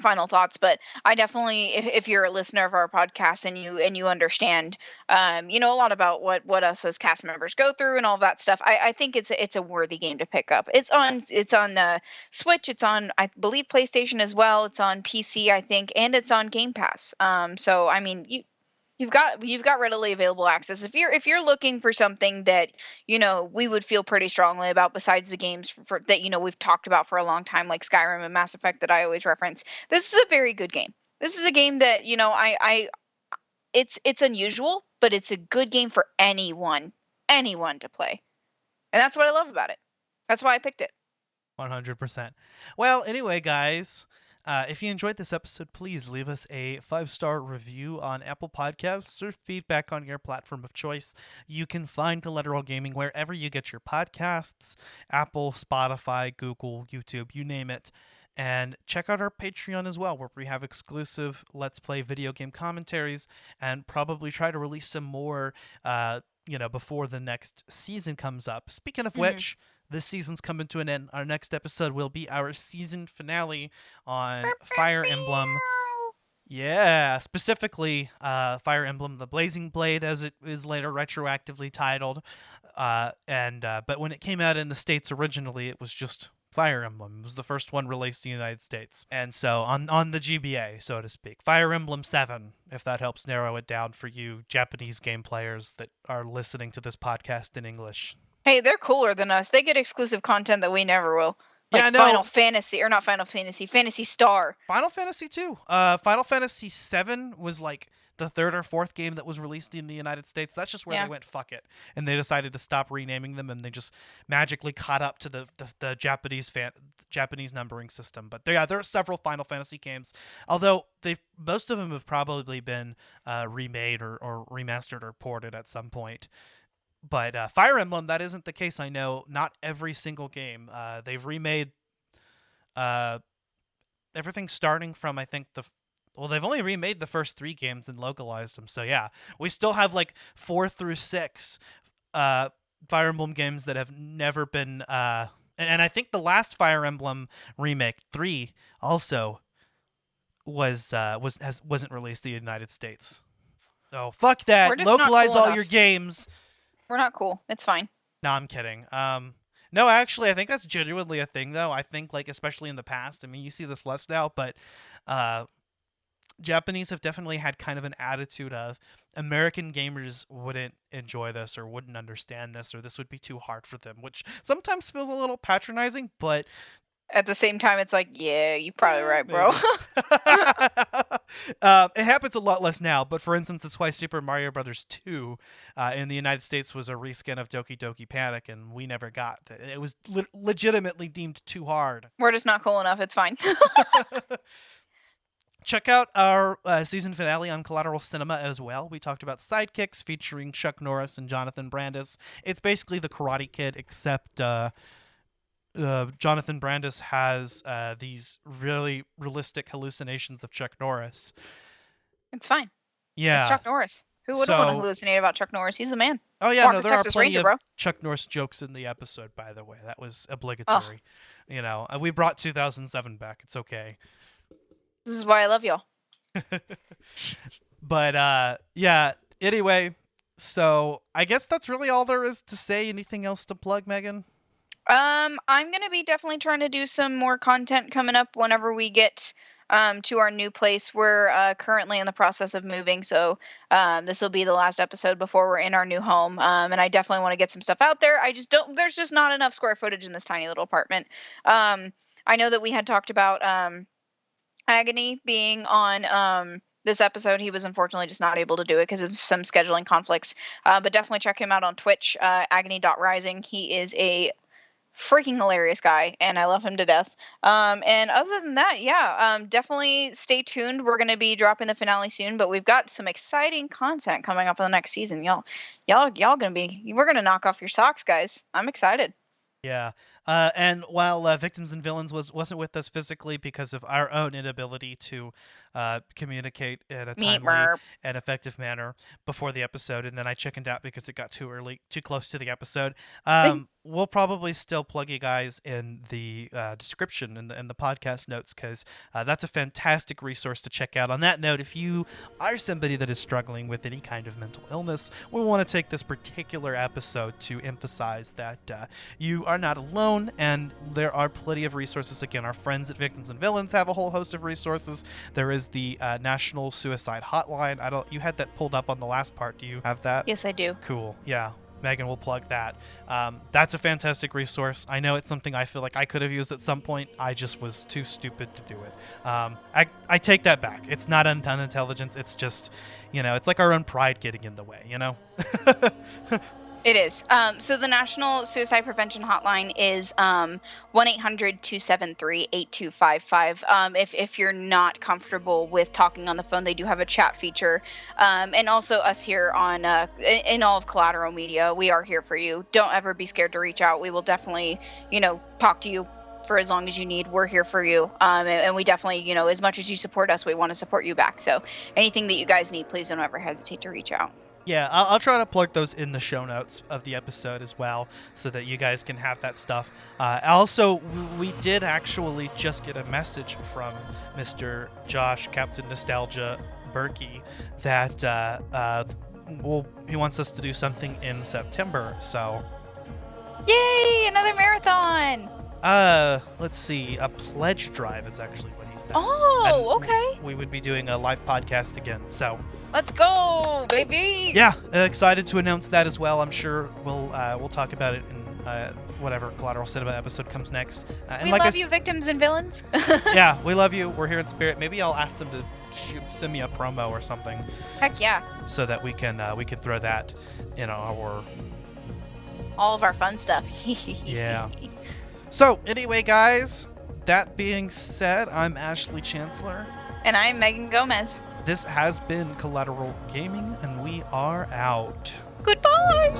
final thoughts, but I definitely, if you're a listener of our podcast and you understand, a lot about what us as cast members go through and all of that stuff, I think it's a worthy game to pick up. It's on Switch, it's on, I believe, PlayStation as well, it's on PC, I think, and it's on Game Pass. So I mean, You've got readily available access. If you're looking for something that we would feel pretty strongly about, besides the games that we've talked about for a long time, like Skyrim and Mass Effect that I always reference, this is a very good game. This is a game that it's unusual, but it's a good game for anyone to play, and that's what I love about it. That's why I picked it. 100%. Well, anyway, guys. If you enjoyed this episode, please leave us a 5-star review on Apple Podcasts or feedback on your platform of choice. You can find Collateral Gaming wherever you get your podcasts: Apple, Spotify, Google, YouTube, you name it. And check out our Patreon as well, where we have exclusive Let's Play video game commentaries, and probably try to release some more before the next season comes up. Speaking of which, this season's coming to an end. Our next episode will be our season finale on Fire Emblem. Yeah, specifically Fire Emblem The Blazing Blade, as it is later retroactively titled. But when it came out in the States originally, it was just Fire Emblem. It was the first one released in the United States. And so on the GBA, so to speak. Fire Emblem 7, if that helps narrow it down for you Japanese game players that are listening to this podcast in English. Hey, they're cooler than us. They get exclusive content that we never will. Like Yeah, no. Final Fantasy, or not Final Fantasy, Phantasy Star. Final Fantasy 2. Final Fantasy 7 was like the third or fourth game that was released in the United States. That's just where they went fuck it, and they decided to stop renaming them, and they just magically caught up to the Japanese numbering system. But there are several Final Fantasy games, although most of them have probably been remade or remastered or ported at some point. But Fire Emblem, that isn't the case. I know not every single game. They've remade everything starting from, I think, they've only remade the first 3 games and localized them. So yeah, we still have like 4 through 6 Fire Emblem games that have never been. And I think the last Fire Emblem remake 3 also wasn't released in the United States. So fuck that. Localize all your games. We're not cool. It's fine. No, I'm kidding. No, actually, I think that's genuinely a thing, though. I think, like, especially in the past, I mean, you see this less now, but Japanese have definitely had kind of an attitude of American gamers wouldn't enjoy this or wouldn't understand this, or this would be too hard for them, which sometimes feels a little patronizing, but at the same time, it's like, yeah, you're probably right, bro. It happens a lot less now, but for instance, that's why Super Mario Brothers 2 in the United States was a reskin of Doki Doki Panic, and we never got it. It was legitimately deemed too hard. We're just not cool enough. It's fine. Check out our season finale on Collateral Cinema as well. We talked about Sidekicks featuring Chuck Norris and Jonathan Brandis. It's basically the Karate Kid, except Jonathan Brandis has these really realistic hallucinations of Chuck Norris. It's fine. Yeah. It's Chuck Norris. Who wouldn't want to hallucinate about Chuck Norris? He's the man. Oh, yeah, no, there are plenty of Chuck Norris jokes in the episode, by the way. That was obligatory. Oh. You know, we brought 2007 back. It's okay. This is why I love y'all. But, yeah, anyway, so I guess that's really all there is to say. Anything else to plug, Megan? I'm going to be definitely trying to do some more content coming up whenever we get to our new place. We're currently in the process of moving, so this will be the last episode before we're in our new home. And I definitely want to get some stuff out there. There's just not enough square footage in this tiny little apartment. I know that we had talked about Agony being on this episode. He was unfortunately just not able to do it because of some scheduling conflicts. But definitely check him out on Twitch, agony.rising. He is a freaking hilarious guy, and I love him to death. And other than that, definitely stay tuned. We're going to be dropping the finale soon, but we've got some exciting content coming up in the next season. We're going to knock off your socks, guys. I'm excited. Yeah. And while Victims and Villains wasn't with us physically because of our own inability to communicate in a timely and effective manner before the episode, and then I chickened out because it got too close to the episode, we'll probably still plug you guys in the description and the podcast notes, because that's a fantastic resource to check out. On that note, if you are somebody that is struggling with any kind of mental illness, we want to take this particular episode to emphasize that you are not alone, and there are plenty of resources. Again, our friends at Victims and Villains have a whole host of resources. There is the National Suicide Hotline. You had that pulled up on the last part. Do you have that? Yes, I do. Cool. Yeah. Megan will plug that. That's a fantastic resource. I know it's something I feel like I could have used at some point. I just was too stupid to do it. I take that back. It's not unintelligence. It's just, it's like our own pride getting in the way, It is. So the National Suicide Prevention Hotline is 1-800-273-8255. If you're not comfortable with talking on the phone, they do have a chat feature. And also us here on in all of Collateral Media, we are here for you. Don't ever be scared to reach out. We will definitely, talk to you for as long as you need. We're here for you. And we definitely, as much as you support us, we want to support you back. So anything that you guys need, please don't ever hesitate to reach out. Yeah, I'll try to plug those in the show notes of the episode as well, so that you guys can have that stuff. Also, we did actually just get a message from Mr. Josh, Captain Nostalgia Berkey, that he wants us to do something in September. So, yay! Another marathon. Let's see. A pledge drive is actually what he said. Oh, okay. We would be doing a live podcast again. So. Let's go, baby! Yeah, excited to announce that as well. I'm sure we'll talk about it whatever Collateral Cinema episode comes next. And we like love you, victims and villains. Yeah, we love you. We're here in spirit. Maybe I'll ask them to send me a promo or something. Heck yeah. So that we can throw that in our all of our fun stuff. Yeah. So anyway, guys, that being said, I'm Ashley Chancellor. And I'm Megan Gomez. This has been Collateral Gaming, and we are out. Goodbye!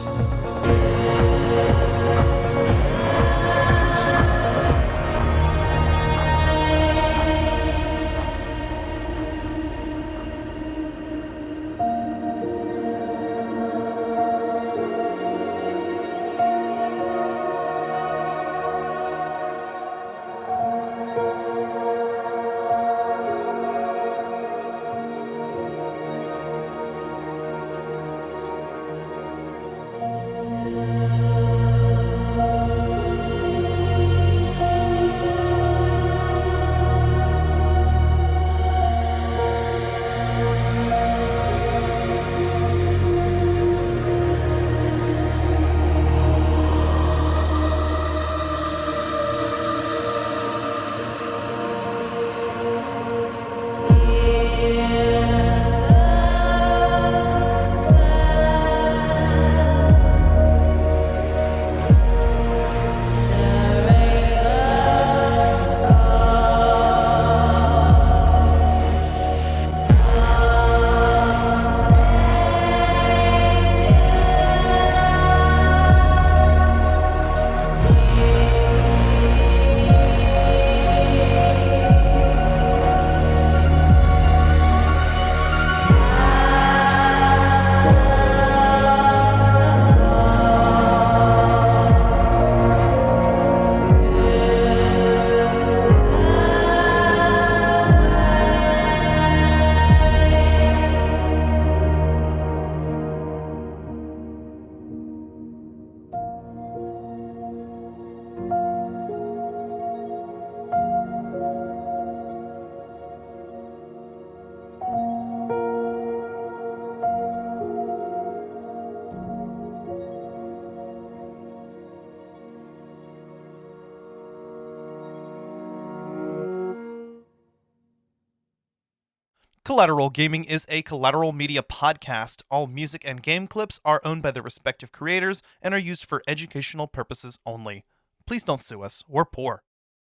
Collateral Gaming is a Collateral Media podcast. All music and game clips are owned by their respective creators and are used for educational purposes only. Please don't sue us. We're poor.